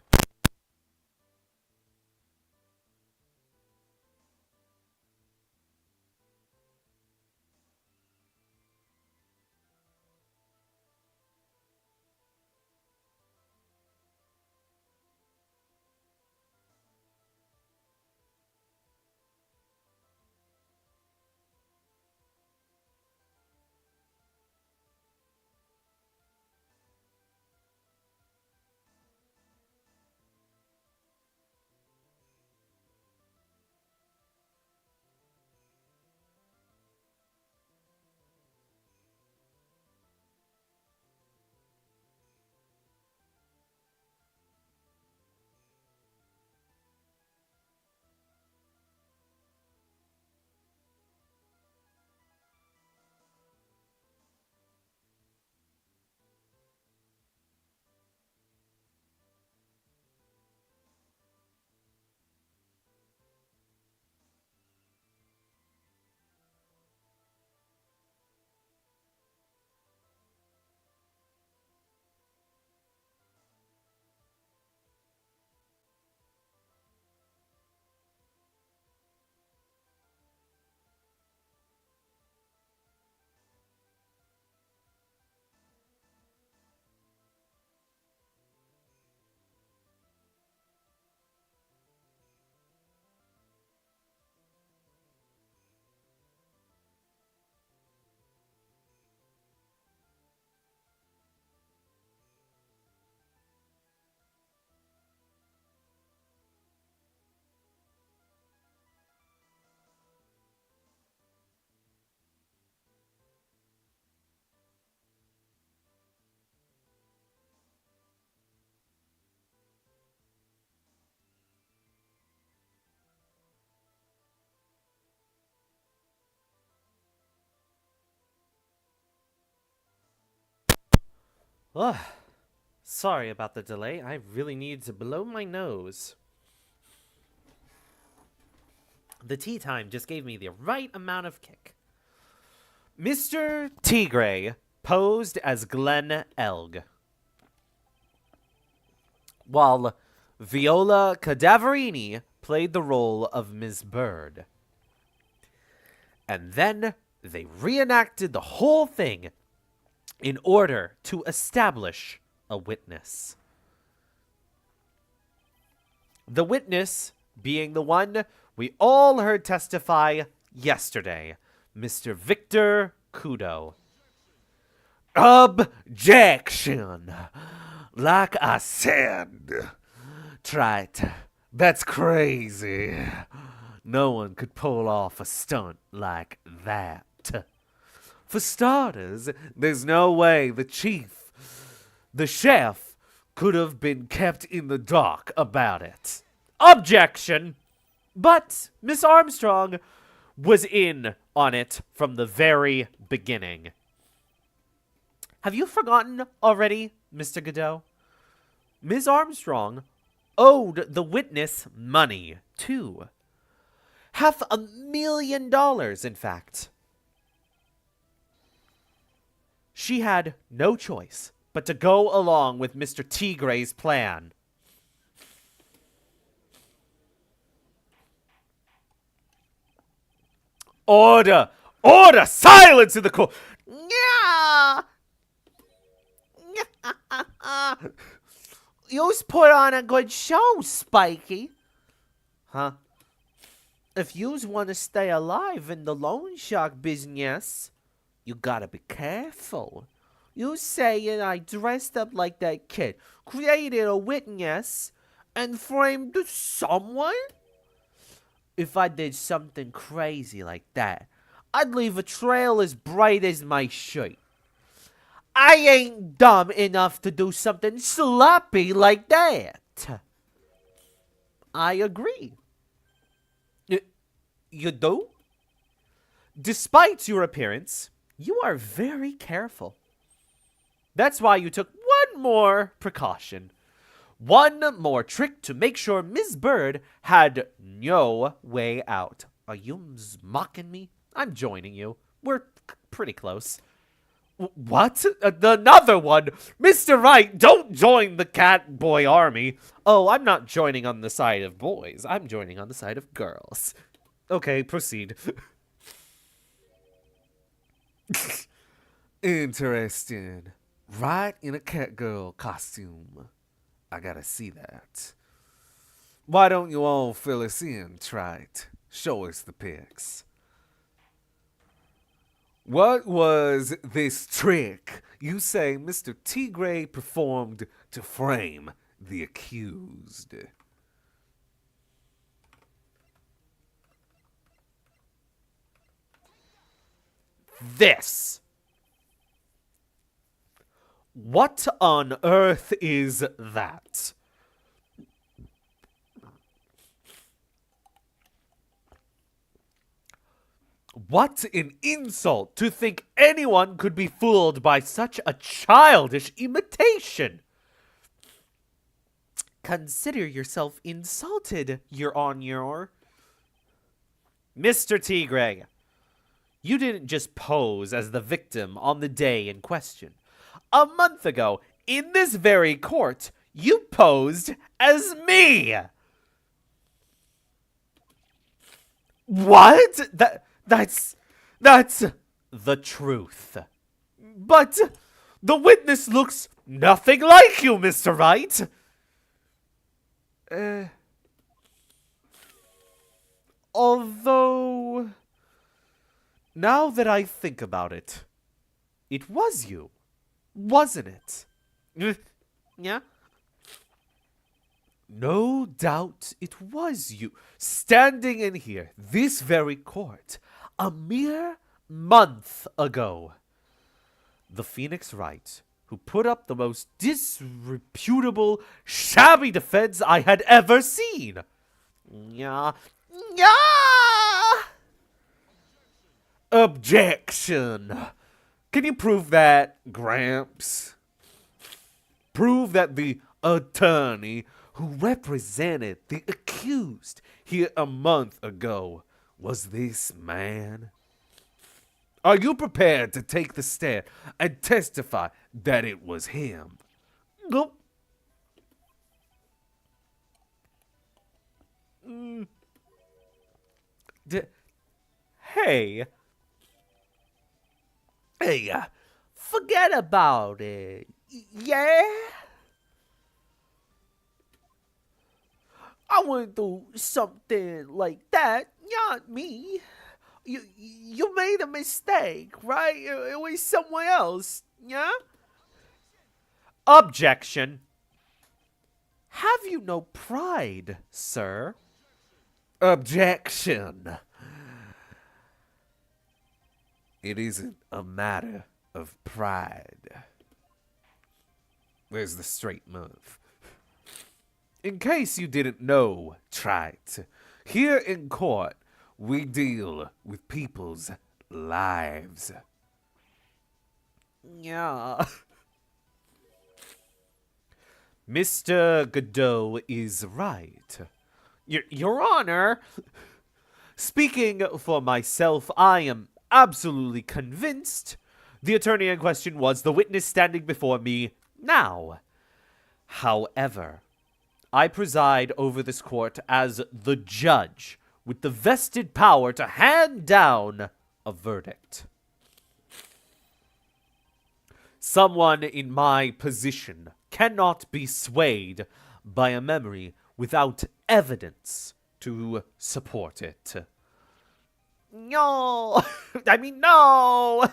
Ugh. Sorry about the delay. I really need to blow my nose. The tea time just gave me the right amount of kick. Mr. Tigray posed as Glenn Elg, while Viola Cadaverini played the role of Ms. Bird. And then they reenacted the whole thing in order to establish a witness. The witness being the one we all heard testify yesterday, Mr. Victor Kudo. Objection! Like I said, Trite, that's crazy. No one could pull off a stunt like that. For starters, there's no way the chef, could have been kept in the dark about it. Objection! But Miss Armstrong was in on it from the very beginning. Have you forgotten already, Mr. Godot? Ms. Armstrong owed the witness money, too. $500,000, in fact. She had no choice but to go along with Mr. Tigray's plan. Order! Order! Silence in the court! Yeah! You's put on a good show, Spiky. Huh? If yous want to stay alive in the loan shark business, you gotta be careful. You saying I dressed up like that kid, created a witness, and framed someone? If I did something crazy like that, I'd leave a trail as bright as my shirt. I ain't dumb enough to do something sloppy like that. I agree. You do? Despite your appearance, you are very careful. That's why you took one more precaution. One more trick to make sure Ms. Bird had no way out. Are you mocking me? I'm joining you. We're pretty close. What? Another one? Mr. Right, don't join the cat boy army. Oh, I'm not joining on the side of boys. I'm joining on the side of girls. Okay, proceed. Interesting. Right in a cat girl costume. I gotta see that. Why don't you all fill us in, Trite? Show us the pics. What was this trick you say Mr. Tigre performed to frame the accused? This. What on earth is that? What an insult to think anyone could be fooled by such a childish imitation. Consider yourself insulted, Your Honor. Mr. Tigre, you didn't just pose as the victim on the day in question. A month ago, in this very court, you posed as me. What? That's the truth. But the witness looks nothing like you, Mr. Wright. Although, now that I think about it, it was you, wasn't it? Yeah? No doubt it was you, standing in here, this very court, a mere month ago. The Phoenix Wright, who put up the most disreputable, shabby defense I had ever seen. Yeah. Objection. Can you prove that, Gramps? Prove that the attorney who represented the accused here a month ago was this man? Are you prepared to take the stand and testify that it was him? Nope. Hey. Hey, forget about it. Yeah? I wouldn't do something like that. Not me. You made a mistake, right? It was someone else, yeah? Objection. Have you no pride, sir? Objection. It isn't a matter of pride. Where's the straight move? In case you didn't know, Trite, here in court, we deal with people's lives. Yeah. Mr. Godot is right. Your Honor, speaking for myself, I am absolutely convinced the attorney in question was the witness standing before me now. However, I preside over this court as the judge with the vested power to hand down a verdict. Someone in my position cannot be swayed by a memory without evidence to support it. No! No!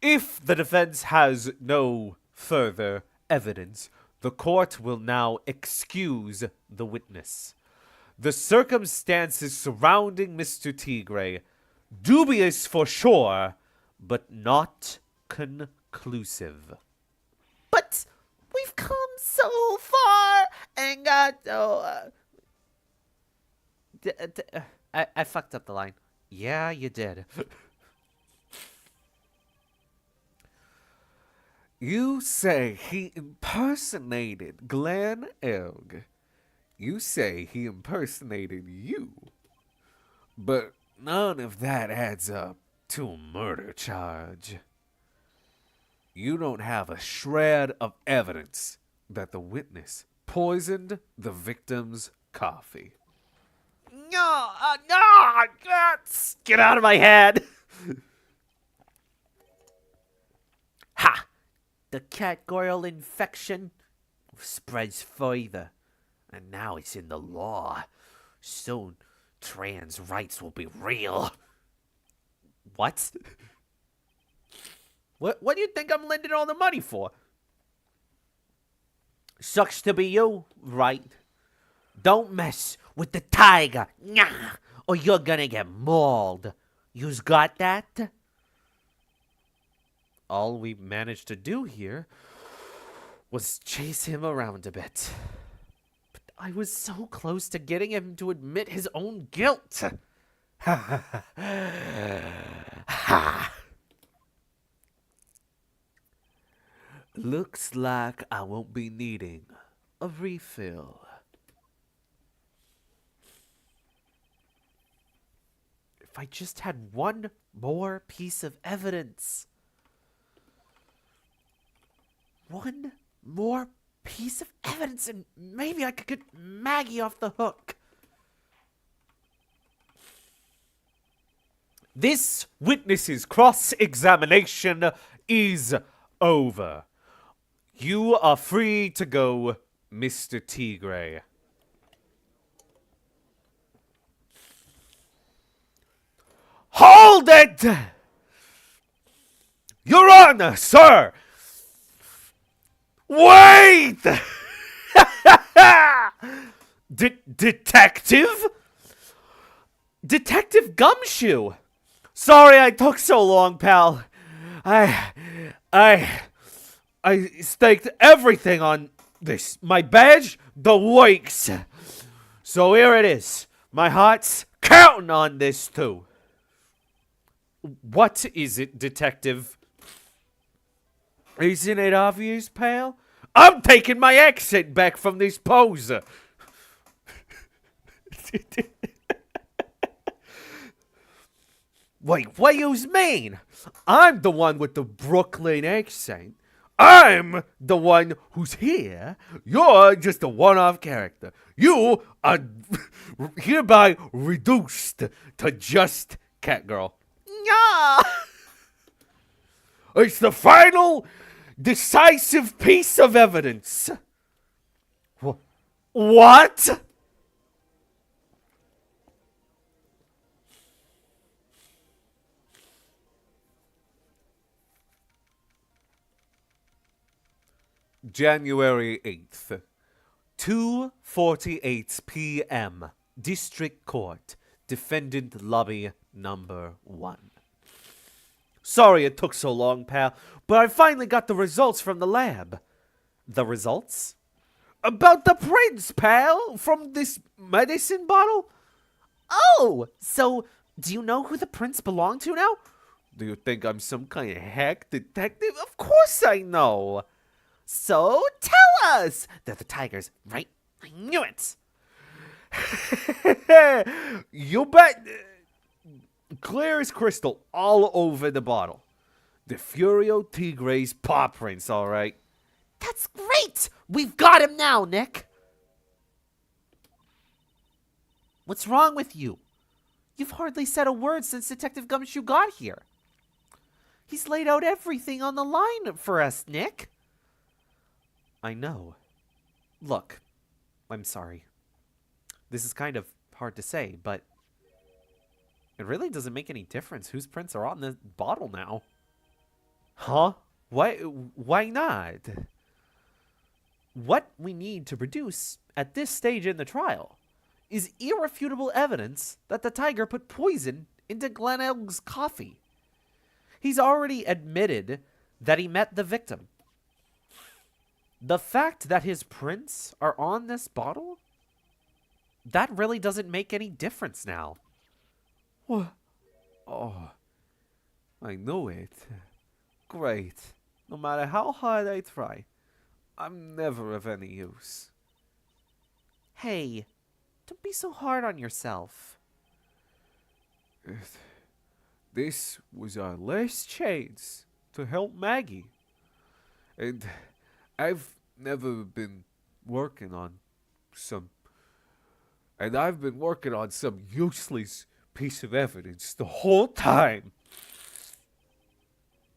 If the defense has no further evidence, the court will now excuse the witness. The circumstances surrounding Mr. Tigre, dubious for sure, but not conclusive. But we've come so far and got so... I fucked up the line. Yeah, you did. You say he impersonated Glenn Elg. You say he impersonated you. But none of that adds up to a murder charge. You don't have a shred of evidence that the witness poisoned the victim's coffee. No, no, get out of my head. Ha! The catgirl infection spreads further, and now it's in the law. Soon, trans rights will be real. What? What do you think I'm lending all the money for? Sucks to be you, right? Don't mess with the tiger, or you're gonna get mauled. You's got that? All we managed to do here was chase him around a bit. But I was so close to getting him to admit his own guilt. Ha! Looks like I won't be needing a refill. If I just had one more piece of evidence. One more piece of evidence and maybe I could get Maggie off the hook. This witness's cross-examination is over. You are free to go, Mr. Tigre. Hold it! Your Honor, sir! Wait! Detective? Detective Gumshoe! Sorry I took so long, pal. I staked everything on this. My badge, the works. So here it is. My heart's counting on this too. What is it, Detective? Isn't it obvious, pal? I'm taking my accent back from this poser. Wait, what you mean? I'm the one with the Brooklyn accent. I'm the one who's here. You're just a one-off character. You are hereby reduced to just Catgirl. Yeah. It's the final, decisive piece of evidence. What? January 8th, 2:48 p.m. District Court, Defendant Lobby Number 1. Sorry it took so long, pal, but I finally got the results from the lab. The results? About the prints, pal, from this medicine bottle. Oh, so do you know who the prints belong to now? Do you think I'm some kind of hack detective? Of course I know. So tell us. They're the tigers, right? I knew it. You bet. Clear as crystal all over the bottle. The Furio Tigre's paw prints, all right. That's great. We've got him now, Nick. What's wrong with you? You've hardly said a word since Detective Gumshoe got here. He's laid out everything on the line for us, Nick. I know. Look, I'm sorry. This is kind of hard to say, but it really doesn't make any difference whose prints are on the bottle now. Huh? Why not? What we need to produce at this stage in the trial is irrefutable evidence that the tiger put poison into Glen Elg's coffee. He's already admitted that he met the victim. The fact that his prints are on this bottle, that really doesn't make any difference now. What? Oh, I know it. Great. No matter how hard I try, I'm never of any use. Hey, don't be so hard on yourself. This was our last chance to help Maggie. And I've never been working on some. And I've been working on some useless piece of evidence the whole time.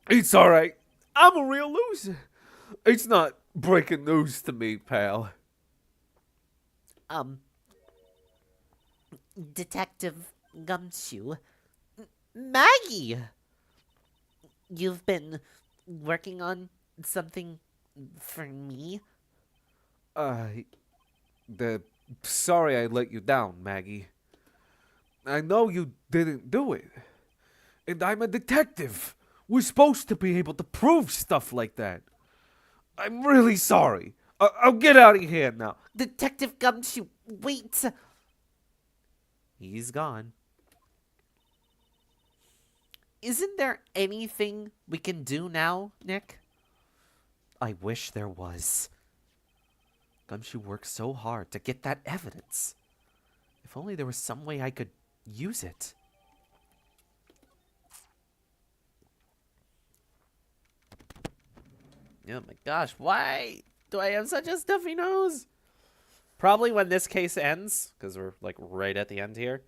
It's alright. I'm a real loser. It's not breaking news to me, pal. Detective Gumshoe. Maggie! You've been working on something for me? Sorry I let you down, Maggie. I know you didn't do it. And I'm a detective. We're supposed to be able to prove stuff like that. I'm really sorry. I'll get out of here now. Detective Gumshoe, wait! He's gone. Isn't there anything we can do now, Nick? I wish there was. Gumshoe worked so hard to get that evidence. If only there was some way I could use it. Oh my gosh, why do I have such a stuffy nose? Probably when this case ends, because we're like right at the end here.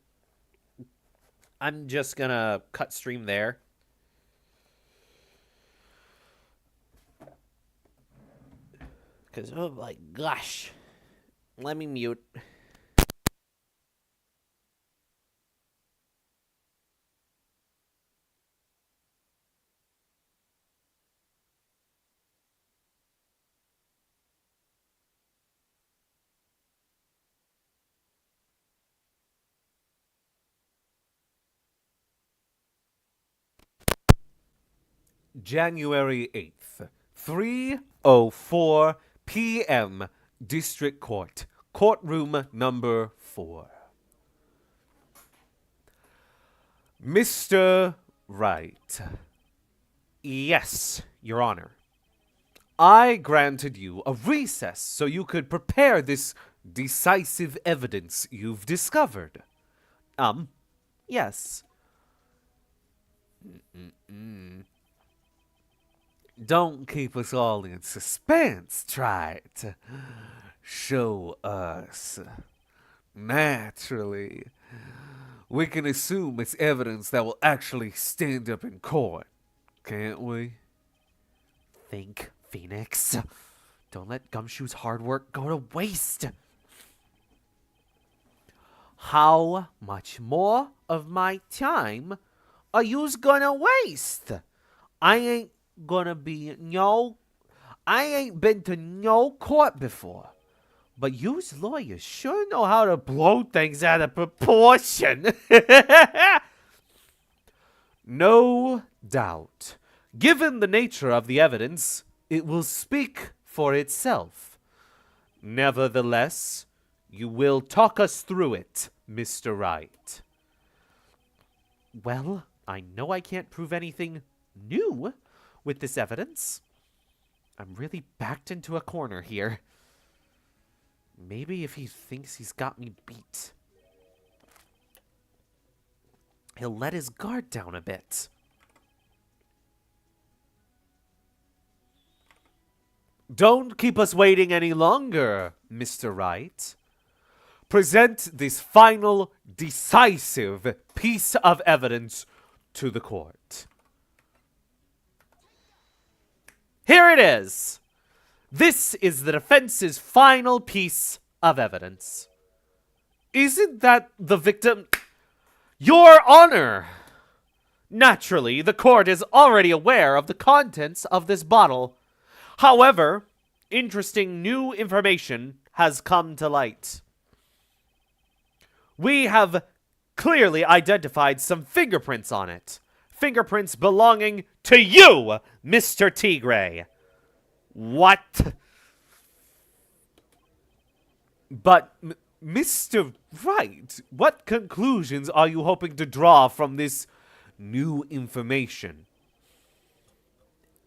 I'm just gonna cut stream there. Because, oh my gosh. Let me mute. January 8th, 3:04 p.m. District Court, courtroom number 4. Mr. Wright. Yes, Your Honor. I granted you a recess so you could prepare this decisive evidence you've discovered. Yes. Don't keep us all in suspense. Try to show us. Naturally, we can assume it's evidence that will actually stand up in court, can't we? Think, Phoenix. Don't let Gumshoe's hard work go to waste. How much more of my time are yous gonna waste? I ain't been to no court before. But yous lawyers sure know how to blow things out of proportion. No doubt. Given the nature of the evidence, it will speak for itself. Nevertheless, you will talk us through it, Mr. Wright. Well, I know I can't prove anything new with this evidence. I'm really backed into a corner here. Maybe if he thinks he's got me beat, he'll let his guard down a bit. Don't keep us waiting any longer, Mr. Wright. Present this final, decisive piece of evidence to the court. Here it is. This is the defense's final piece of evidence. Isn't that the victim? Your Honor! Naturally, the court is already aware of the contents of this bottle. However, interesting new information has come to light. We have clearly identified some fingerprints on it. Fingerprints belonging to you, Mr. Tigray. What? But, Mr. Wright, what conclusions are you hoping to draw from this new information?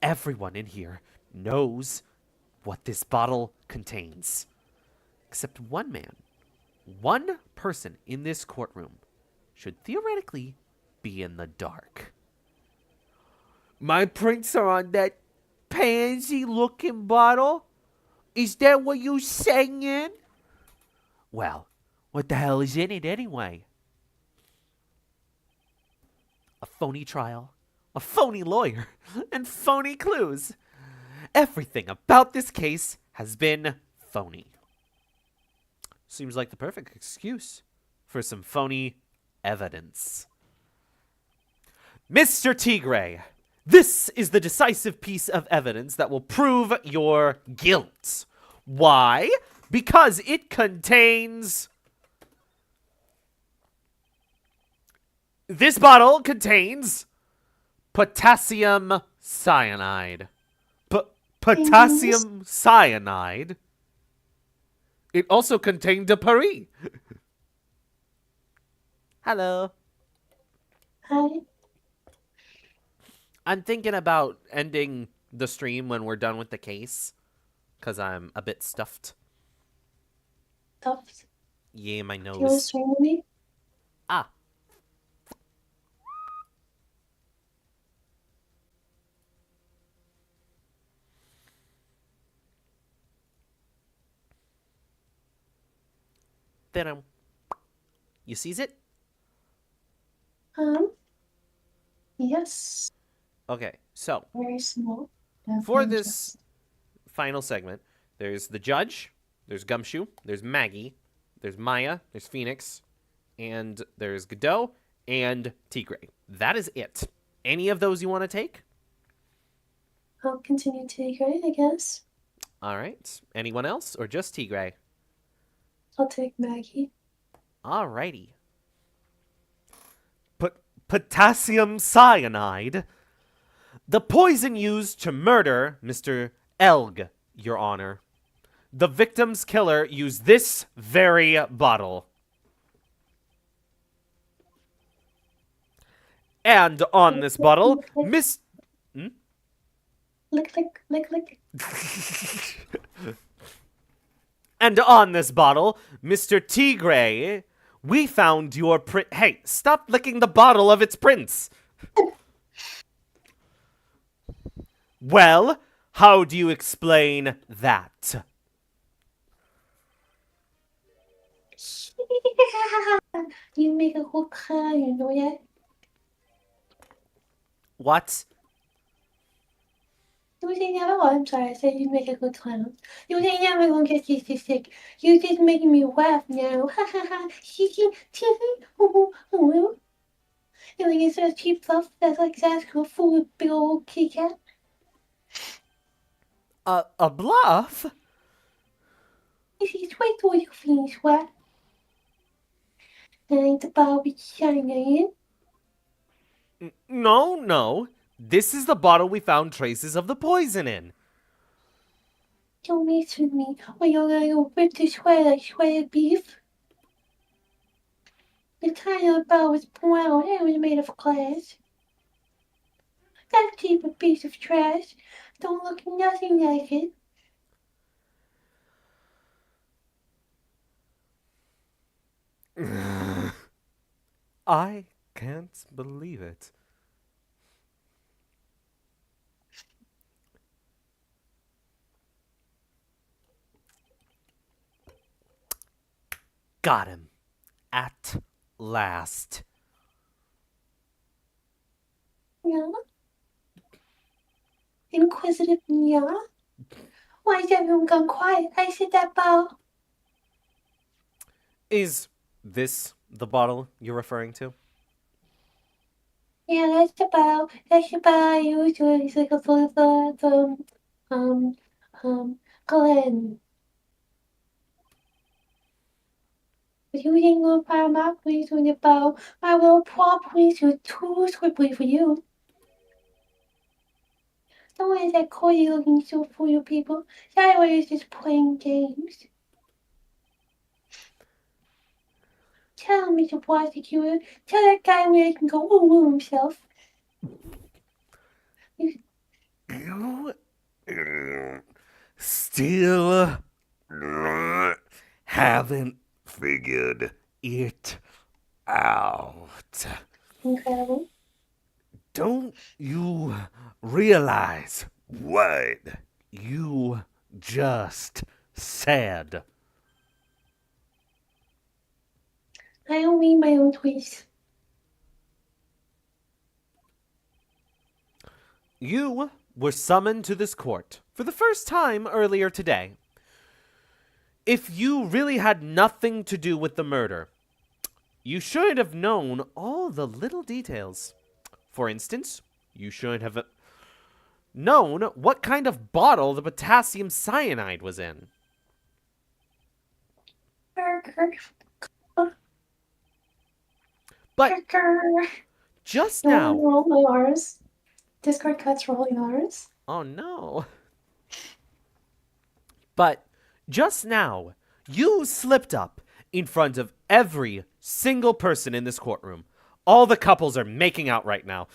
Everyone in here knows what this bottle contains. Except one man. One person in this courtroom should theoretically be in the dark. My prints are on that pansy-looking bottle? Is that what you saying? Well, what the hell is in it anyway? A phony trial, a phony lawyer, and phony clues. Everything about this case has been phony. Seems like the perfect excuse for some phony evidence. Mr. Tigre, this is the decisive piece of evidence that will prove your guilt. Why? Because it contains... This bottle contains potassium cyanide. Potassium cyanide? It also contained a Paris. Hello. Hi. I'm thinking about ending the stream when we're done with the case, because I'm a bit stuffed. Stuffed. Yeah, my Do you want to nose. stream with me? Ah. Then you sees it? Yes. Okay, so Very small. for this final segment, there's the judge, there's Gumshoe, there's Maggie, there's Maya, there's Phoenix, and there's Godot and Tigre. That is it. Any of those you want to take? I'll continue to take it, I guess. All right. Anyone else or just Tigre? I'll take Maggie. Alrighty. Potassium cyanide. The poison used to murder Mr. Elg, Your Honor. The victim's killer used this very bottle. And on this bottle, Miss... Lick, lick, lick, lick. And on this bottle, Mr. Tigre, we found your print. Hey, stop licking the bottle of its prints. Well, how do you explain that? You make a good clown, you know that? What? You were saying never. Oh, I'm sorry. I said you make a good clown. You were saying never gonna get you so sick. You just making me laugh now. Ha ha ha. You know, you sort of cheap stuff that's like that's cool full of big old kitty cat. A bluff? This is way too you finish what? And the Barbie China in. No. This is the bottle we found traces of the poison in. Don't mess with me, or you're gonna rip this sweat like shredded beef. The tiny bottle was brown and it was made of glass. That cheap a piece of trash. Don't look nothing like it. I can't believe it. Got him. At last. Yeah? Inquisitive, yeah? Why is everyone gone quiet? I said that bottle. Is this the bottle you're referring to? Yeah, that's the bottle. That's the bottle I used to recycle for Glenn. But you ain't gonna find my place with the bottle. I will probably do too swiftly for you. Don't let that cozy looking so fool you people. That way is just playing games. Tell him, Mr. Prosecutor. Tell that guy where he can go ooh himself. You still haven't figured it out. Incredible. Don't you realize what you just said? I don't mean my own twist. You were summoned to this court for the first time earlier today. If you really had nothing to do with the murder, you should have known all the little details. For instance, you should have known what kind of bottle the potassium cyanide was in. Burger. But Burger. just No now... one roll my R's. Discord cuts rolling R's. Oh no. But just now, you slipped up in front of every single person in this courtroom. All the couples are making out right now.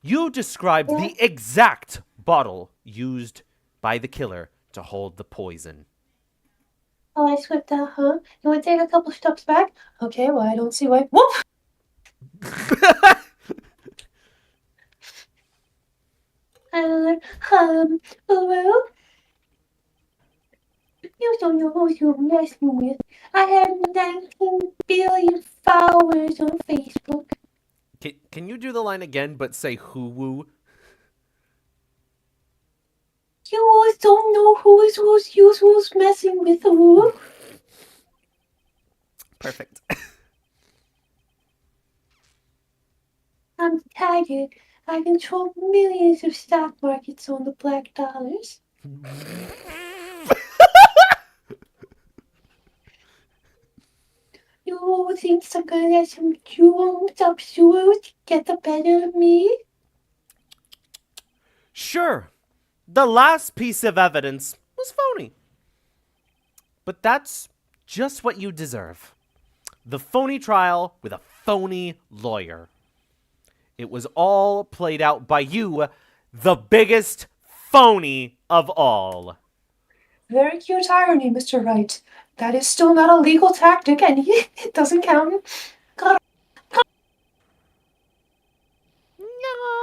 You described the exact bottle used by the killer to hold the poison. Oh, I slipped that, huh? You would take a couple steps back? Okay, well, I don't see why. Whoop! Well, you don't know who you're messing with. I have 19 billion followers on Facebook. Can you do the line again, but say who-woo? You always don't know who's messing with who. Perfect. I'm tired. I control millions of stock markets on the black dollars. You think some good at some jewels to get the better of me? Sure, the last piece of evidence was phony. But that's just what you deserve. The phony trial with a phony lawyer. It was all played out by you, the biggest phony of all. Very cute irony, Mr. Wright. That is still not a legal tactic, and it doesn't count.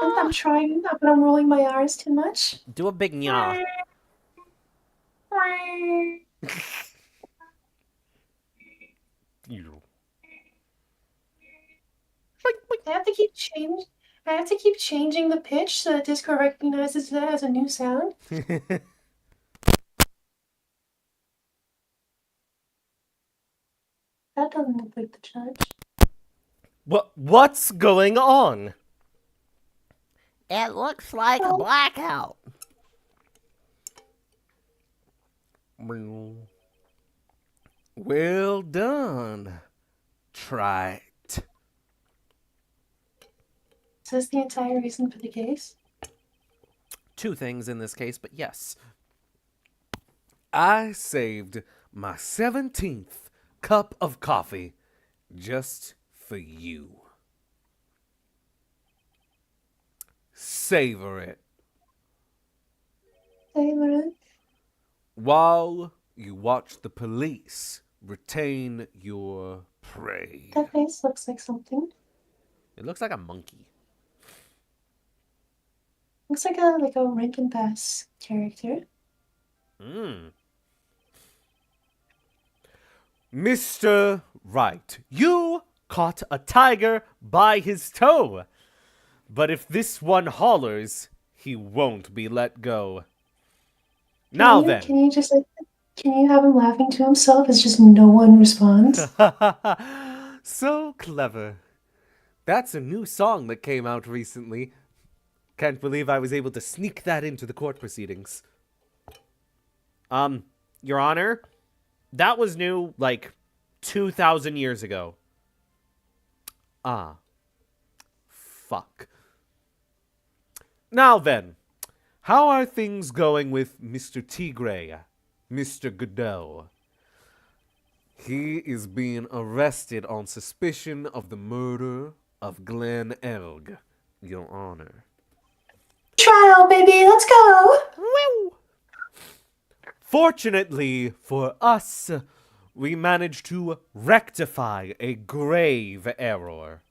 I'm trying, but I'm rolling my R's too much. Do a big nya. I have to keep changing the pitch so that Discord recognizes that as a new sound. That doesn't look like the judge. What's going on? It looks like a blackout. Well done. Try it. Is this the entire reason for the case? Two things in this case, but yes. I saved my 17th cup of coffee just for you. Savor it. Favorite. While you watch the police retain your prey. That face looks like something. It looks like a monkey. Looks like a Rankin Bass character. Mr. Wright, you caught a tiger by his toe. But if this one hollers, he won't be let go. Now then. Can you have him laughing to himself as just no one responds? So clever. That's a new song that came out recently. Can't believe I was able to sneak that into the court proceedings. Your Honor, that was new, like, 2,000 years ago. Ah. Fuck. Now then, how are things going with Mr. Tigre, Mr. Godot? He is being arrested on suspicion of the murder of Glenn Elg, Your Honor. Trial, baby, let's go. Woo! Fortunately for us, we managed to rectify a grave error.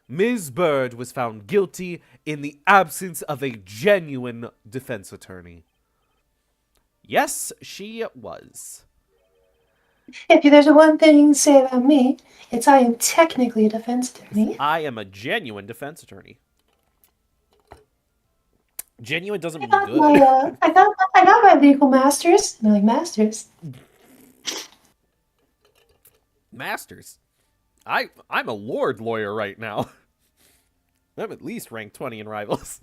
Ms. Bird was found guilty in the absence of a genuine defense attorney. Yes, she was. If there's one thing to say about me, it's I am technically a defense attorney. I am a genuine defense attorney. Genuine doesn't I mean got good. my I got my legal masters. No, like masters. Masters. I'm a lord lawyer right now. I'm at least ranked 20 in Rivals.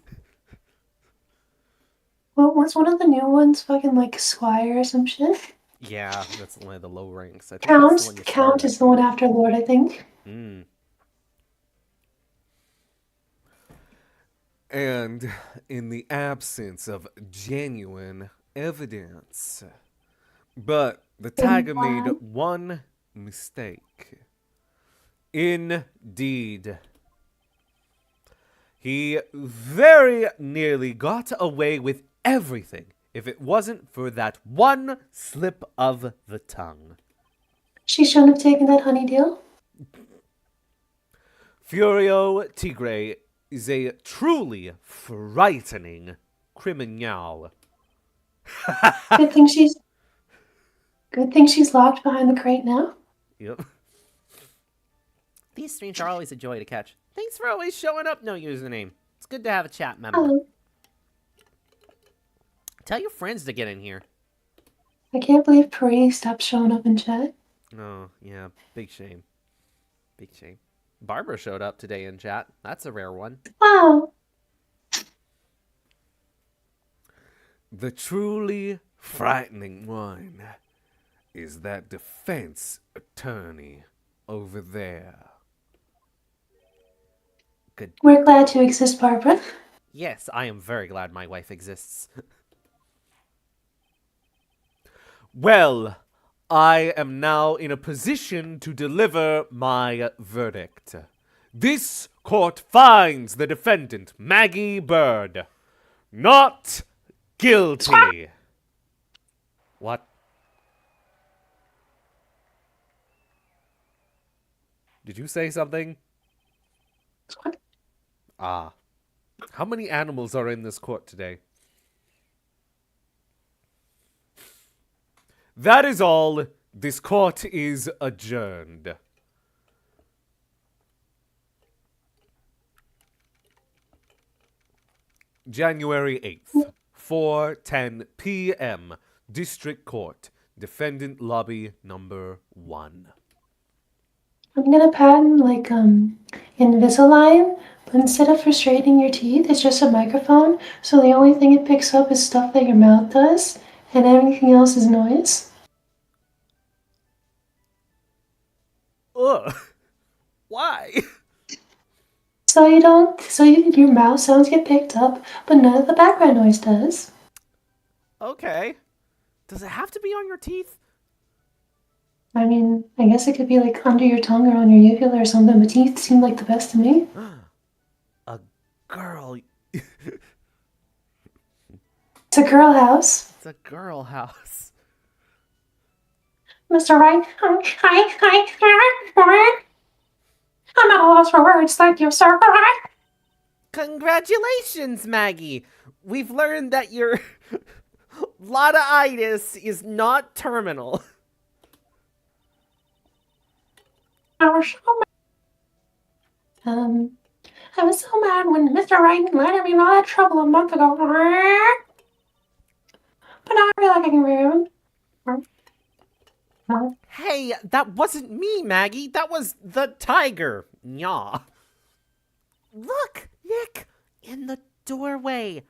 Well, what's one of the new ones? Fucking like Squire or some shit. Yeah, that's one of the low ranks. I think that's the one you Count start is the one after Lord, I think. at. Mm. And in the absence of genuine evidence. But the tiger made one mistake. Indeed. He very nearly got away with everything if it wasn't for that one slip of the tongue. She shouldn't have taken that honeydew. Furio Tigre is a truly frightening criminal. Good thing she's locked behind the crate now. Yep. These streams are always a joy to catch. Thanks for always showing up, no username. It's good to have a chat member. Oh, Tell your friends to get in here. I can't believe Paris stopped showing up in chat. Oh, yeah. Big shame. Big shame. Barbara showed up today in chat. That's a rare one. Wow. The truly frightening one is that defense attorney over there. Good. We're glad to exist, Barbara. Yes, I am very glad my wife exists. Well, I am now in a position to deliver my verdict. This court finds the defendant, Maggie Bird, not guilty. What? Did you say something? Ah. How many animals are in this court today? That is all. This court is adjourned. January 8th, 4:10 p.m. District Court, Defendant Lobby number 1. I'm gonna patent like Invisalign, but instead of for straightening your teeth, it's just a microphone. So the only thing it picks up is stuff that your mouth does, and everything else is noise. Ugh. Why? So your mouth sounds get picked up, but none of the background noise does. Okay. Does it have to be on your teeth? I mean, I guess it could be like under your tongue or on your uvula or something, but teeth seem like the best to me. A girl. It's a girl house. It's a girl house. Mr. Wright, I'm at a loss for words, thank you, sir. Congratulations, Maggie. We've learned that your lotitis is not terminal. I was so mad when Mr. Wright let me in all that trouble a month ago. But now I feel like I can read him. Hey, that wasn't me, Maggie. That was the tiger. Nyah. Look, Nick, in the doorway.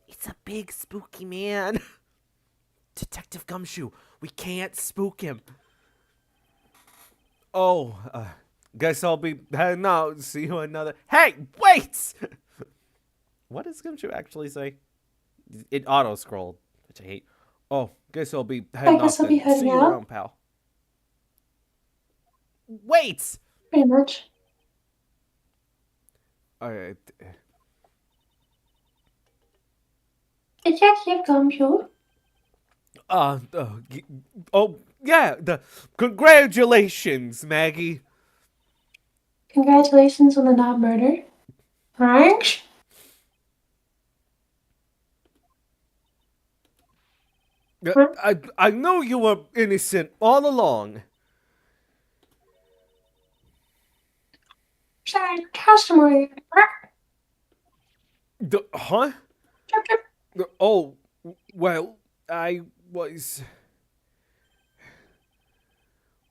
It's a big spooky man. Detective Gumshoe, we can't spook him. Oh, guess I'll be heading out. See you another. Hey, wait! What does Gumshoe actually say? It auto scrolled, which I hate. Oh, guess I'll be heading off. I'll be heading See you out. around, pal. Wait! Pretty much. Alright. Detective Gumshoe. Oh, yeah, congratulations, Maggie. Congratulations on the not murder. Thanks. Huh? I know you were innocent all along. Sorry, testimony. Huh? Oh, well, I was.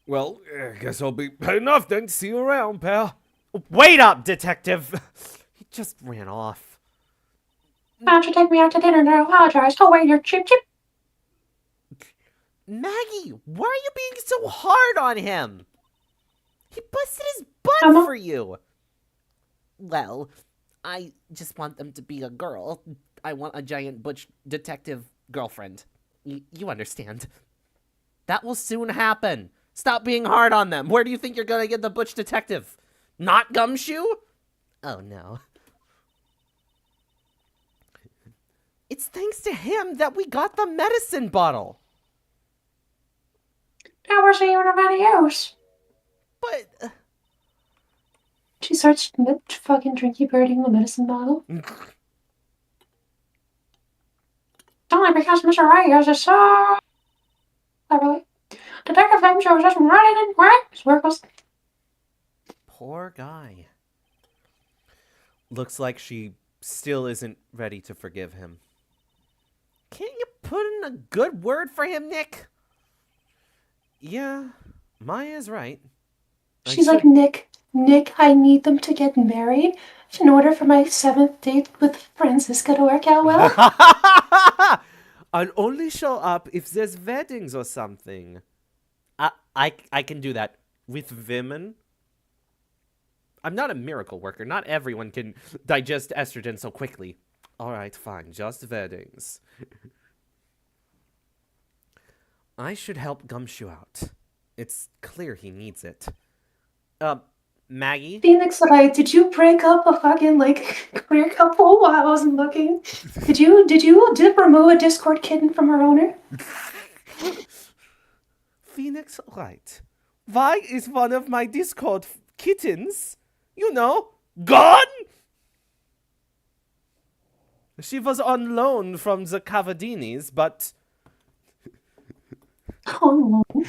Well, I guess I'll be heading off then. See you around, pal. Wait up, detective. He just ran off. Why don't you take me out to dinner and I apologize? Oh, wait, you're chip chip. Maggie, why are you being so hard on him? He busted his butt Emma? for you. Well, I just want them to be a girl. I want a giant butch detective girlfriend. You understand. That will soon happen. Stop being hard on them. Where do you think you're gonna get the butch detective? Not Gumshoe? Oh no. It's thanks to him that we got the medicine bottle. That wasn't even of any use. But She starts fucking drinky birding the medicine bottle. It's only because Mr. Reyes is so cleverly. Detective Gumshoe was just running in right circles. poor guy. Looks like she still isn't ready to forgive him. Can't you put in a good word for him, Nick? Yeah, Maya's right. She's like, Nick, I need them to get married in order for my 7th date with Francisca to work out well. I'll only show up if there's weddings or something. I can do that with women. I'm not a miracle worker. Not everyone can digest estrogen so quickly. All right, fine. Just weddings. I should help Gumshoe out. It's clear he needs it. Maggie? Phoenix Light, did you break up a fucking like queer couple while I wasn't looking? Did you remove a Discord kitten from her owner? Phoenix Light. Why is one of my Discord kittens, gone? She was on loan from the Cavadinis, but Oh no.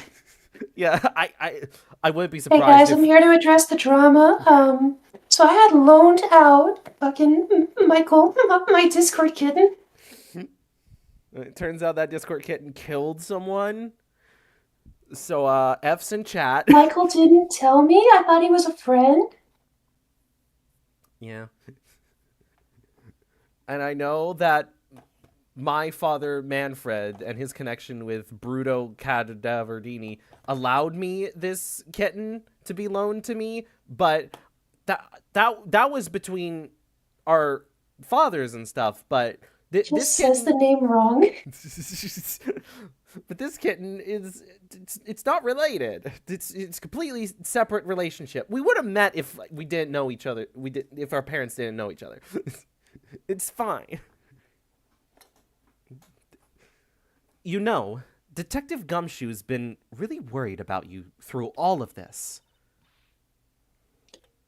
yeah, I wouldn't be Hey surprised guys, if I'm here to address the drama. So I had loaned out fucking Michael, my Discord kitten. it turns out that Discord kitten killed someone. So F's in chat. Michael didn't tell me. I thought he was a friend. Yeah. And I know that my father Manfred and his connection with Bruto Cadaverdini allowed me this kitten to be loaned to me, but that was between our fathers and stuff. But this Says the name wrong. but this kitten it's not related. It's completely separate relationship. We would have met if we didn't know each other. If our parents didn't know each other. It's fine. Detective Gumshoe's been really worried about you through all of this.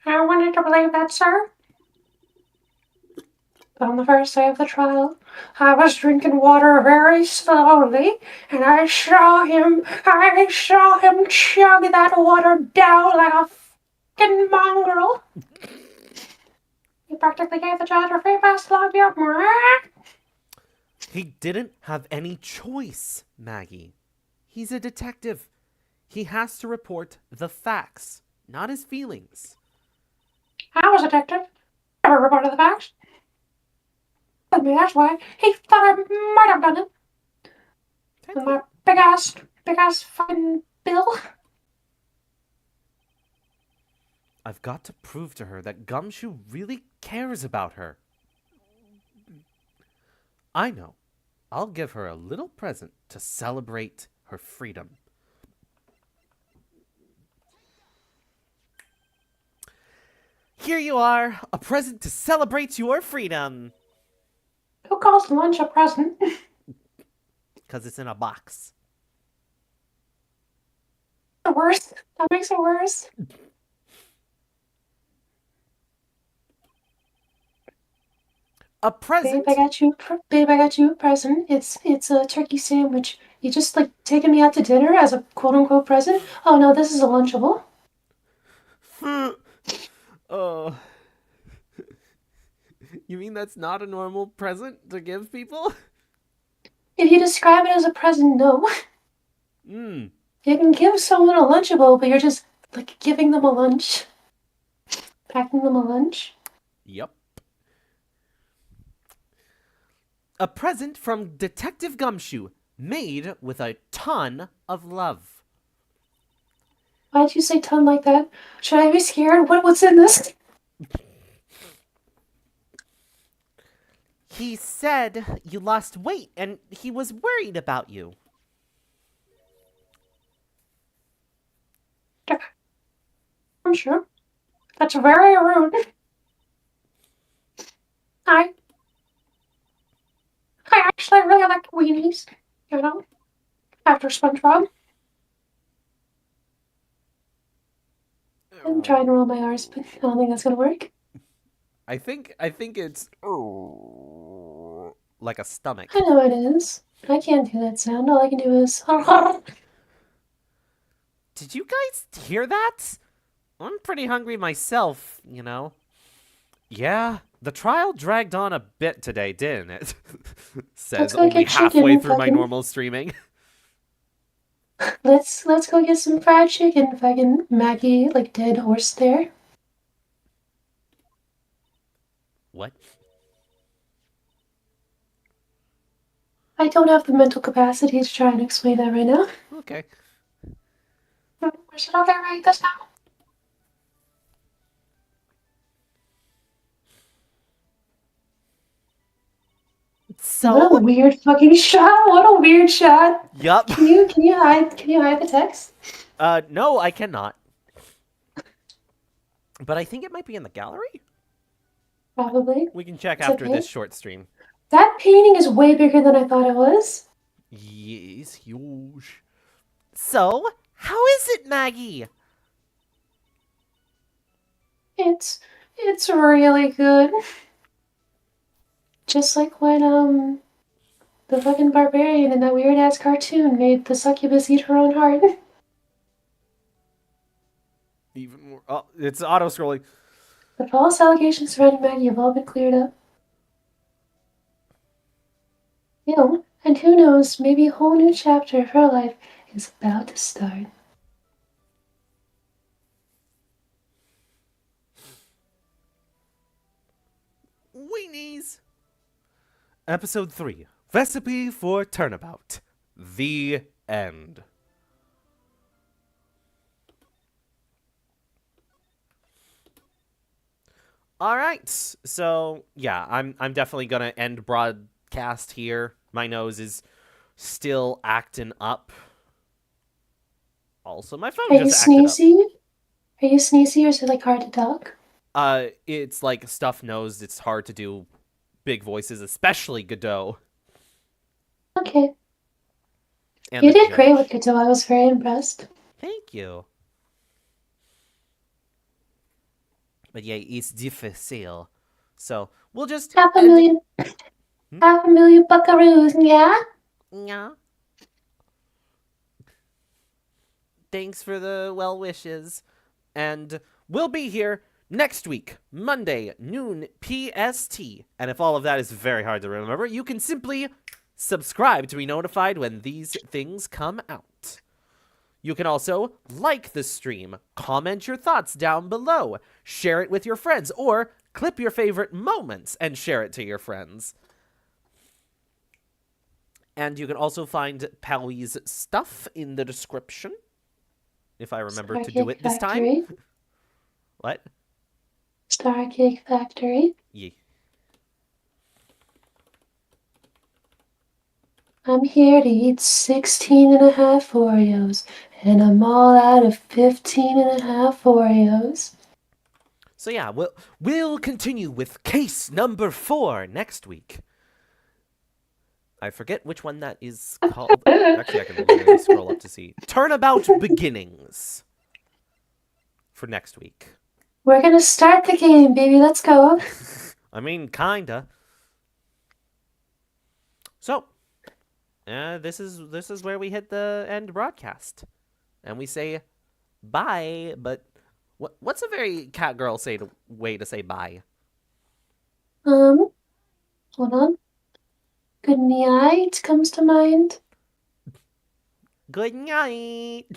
I wanted to believe that, sir. But on the first day of the trial, I was drinking water very slowly, and I saw him chug that water down like a fucking mongrel. He practically gave the judge a free pass to lock me up. He didn't have any choice, Maggie. He's a detective. He has to report the facts, not his feelings. I was a detective. Never reported the facts. But maybe that's why he thought I might have done it. With my big ass fucking bill. I've got to prove to her that Gumshoe really cares about her. I know. I'll give her a little present to celebrate her freedom. Here you are, a present to celebrate your freedom. Who calls lunch a present? Because it's in a box. The worst. That makes it worse. A present? Babe, I got you a present. It's a turkey sandwich. You just like taking me out to dinner as a quote unquote present? Oh no, this is a Lunchable. Oh. You mean that's not a normal present to give people? If you describe it as a present, no. Hmm. You can give someone a Lunchable, but you're just like giving them a lunch. Packing them a lunch. Yep. A present from Detective Gumshoe, made with a ton of love. Why'd you say ton like that? Should I be scared? What's in this? He said you lost weight and he was worried about you. I'm sure. That's very rude. I actually really like weenies, you know, after SpongeBob. I'm trying to roll my R's, but I don't think that's gonna work. I think it's like a stomach. I know it is. I can't do that sound. All I can do is. Did you guys hear that? I'm pretty hungry myself, you know. Yeah, the trial dragged on a bit today, didn't it? Says Let's go only get chicken halfway and through my fucking- normal streaming. Let's go get some fried chicken. Fucking Maggie, like dead horse there. What? I don't have the mental capacity to try and explain that right now. Okay. Should I write this now? What So? a weird fucking shot. What a weird shot. Yup. Can you hide the text? No, I cannot. But I think it might be in the gallery. Probably. We can check It's after okay. this short stream. That painting is way bigger than I thought it was. Yes, huge. So, how is it, Maggie? It's really good. Just like when the fucking barbarian in that weird ass cartoon made the succubus eat her own heart. Even more. Oh, it's auto scrolling. The false allegations surrounding Maggie have all been cleared up. You know, and who knows, maybe a whole new chapter of her life is about to start. Weenies. Episode 3. Recipe for Turnabout. The end. All right. So, yeah, I'm definitely going to end broadcast here. My nose is still acting up. Also, my phone Are you just acted up. sneezy? Are you sneezy or is it like hard to talk? It's like stuffed nosed. It's hard to do big voices, especially Godot. Okay. And You the did great judge. with Godot. I was very impressed. Thank you. But yeah, it's difficile. So we'll just Half a end it- million. Half a million buckaroos, yeah? Yeah. Thanks for the well wishes. And we'll be here next week, Monday, noon PST. And if all of that is very hard to remember, you can simply subscribe to be notified when these things come out. You can also like the stream, comment your thoughts down below, share it with your friends, or clip your favorite moments and share it to your friends. And you can also find Pally's stuff in the description, if I remember to do it this time. What? Star Cake Factory. Yeah. I'm here to eat 16 and a half Oreos, and I'm all out of 15 and a half Oreos. So yeah, we'll continue with case number 4 next week. I forget which one that is called. Actually, I can really scroll up to see. Turnabout Beginnings for next week. We're gonna start the game, baby. Let's go. I mean, kinda. So, this is where we hit the end broadcast, and we say bye. But what's a very cat girl way to say bye? Hold on. Good night comes to mind. Good night.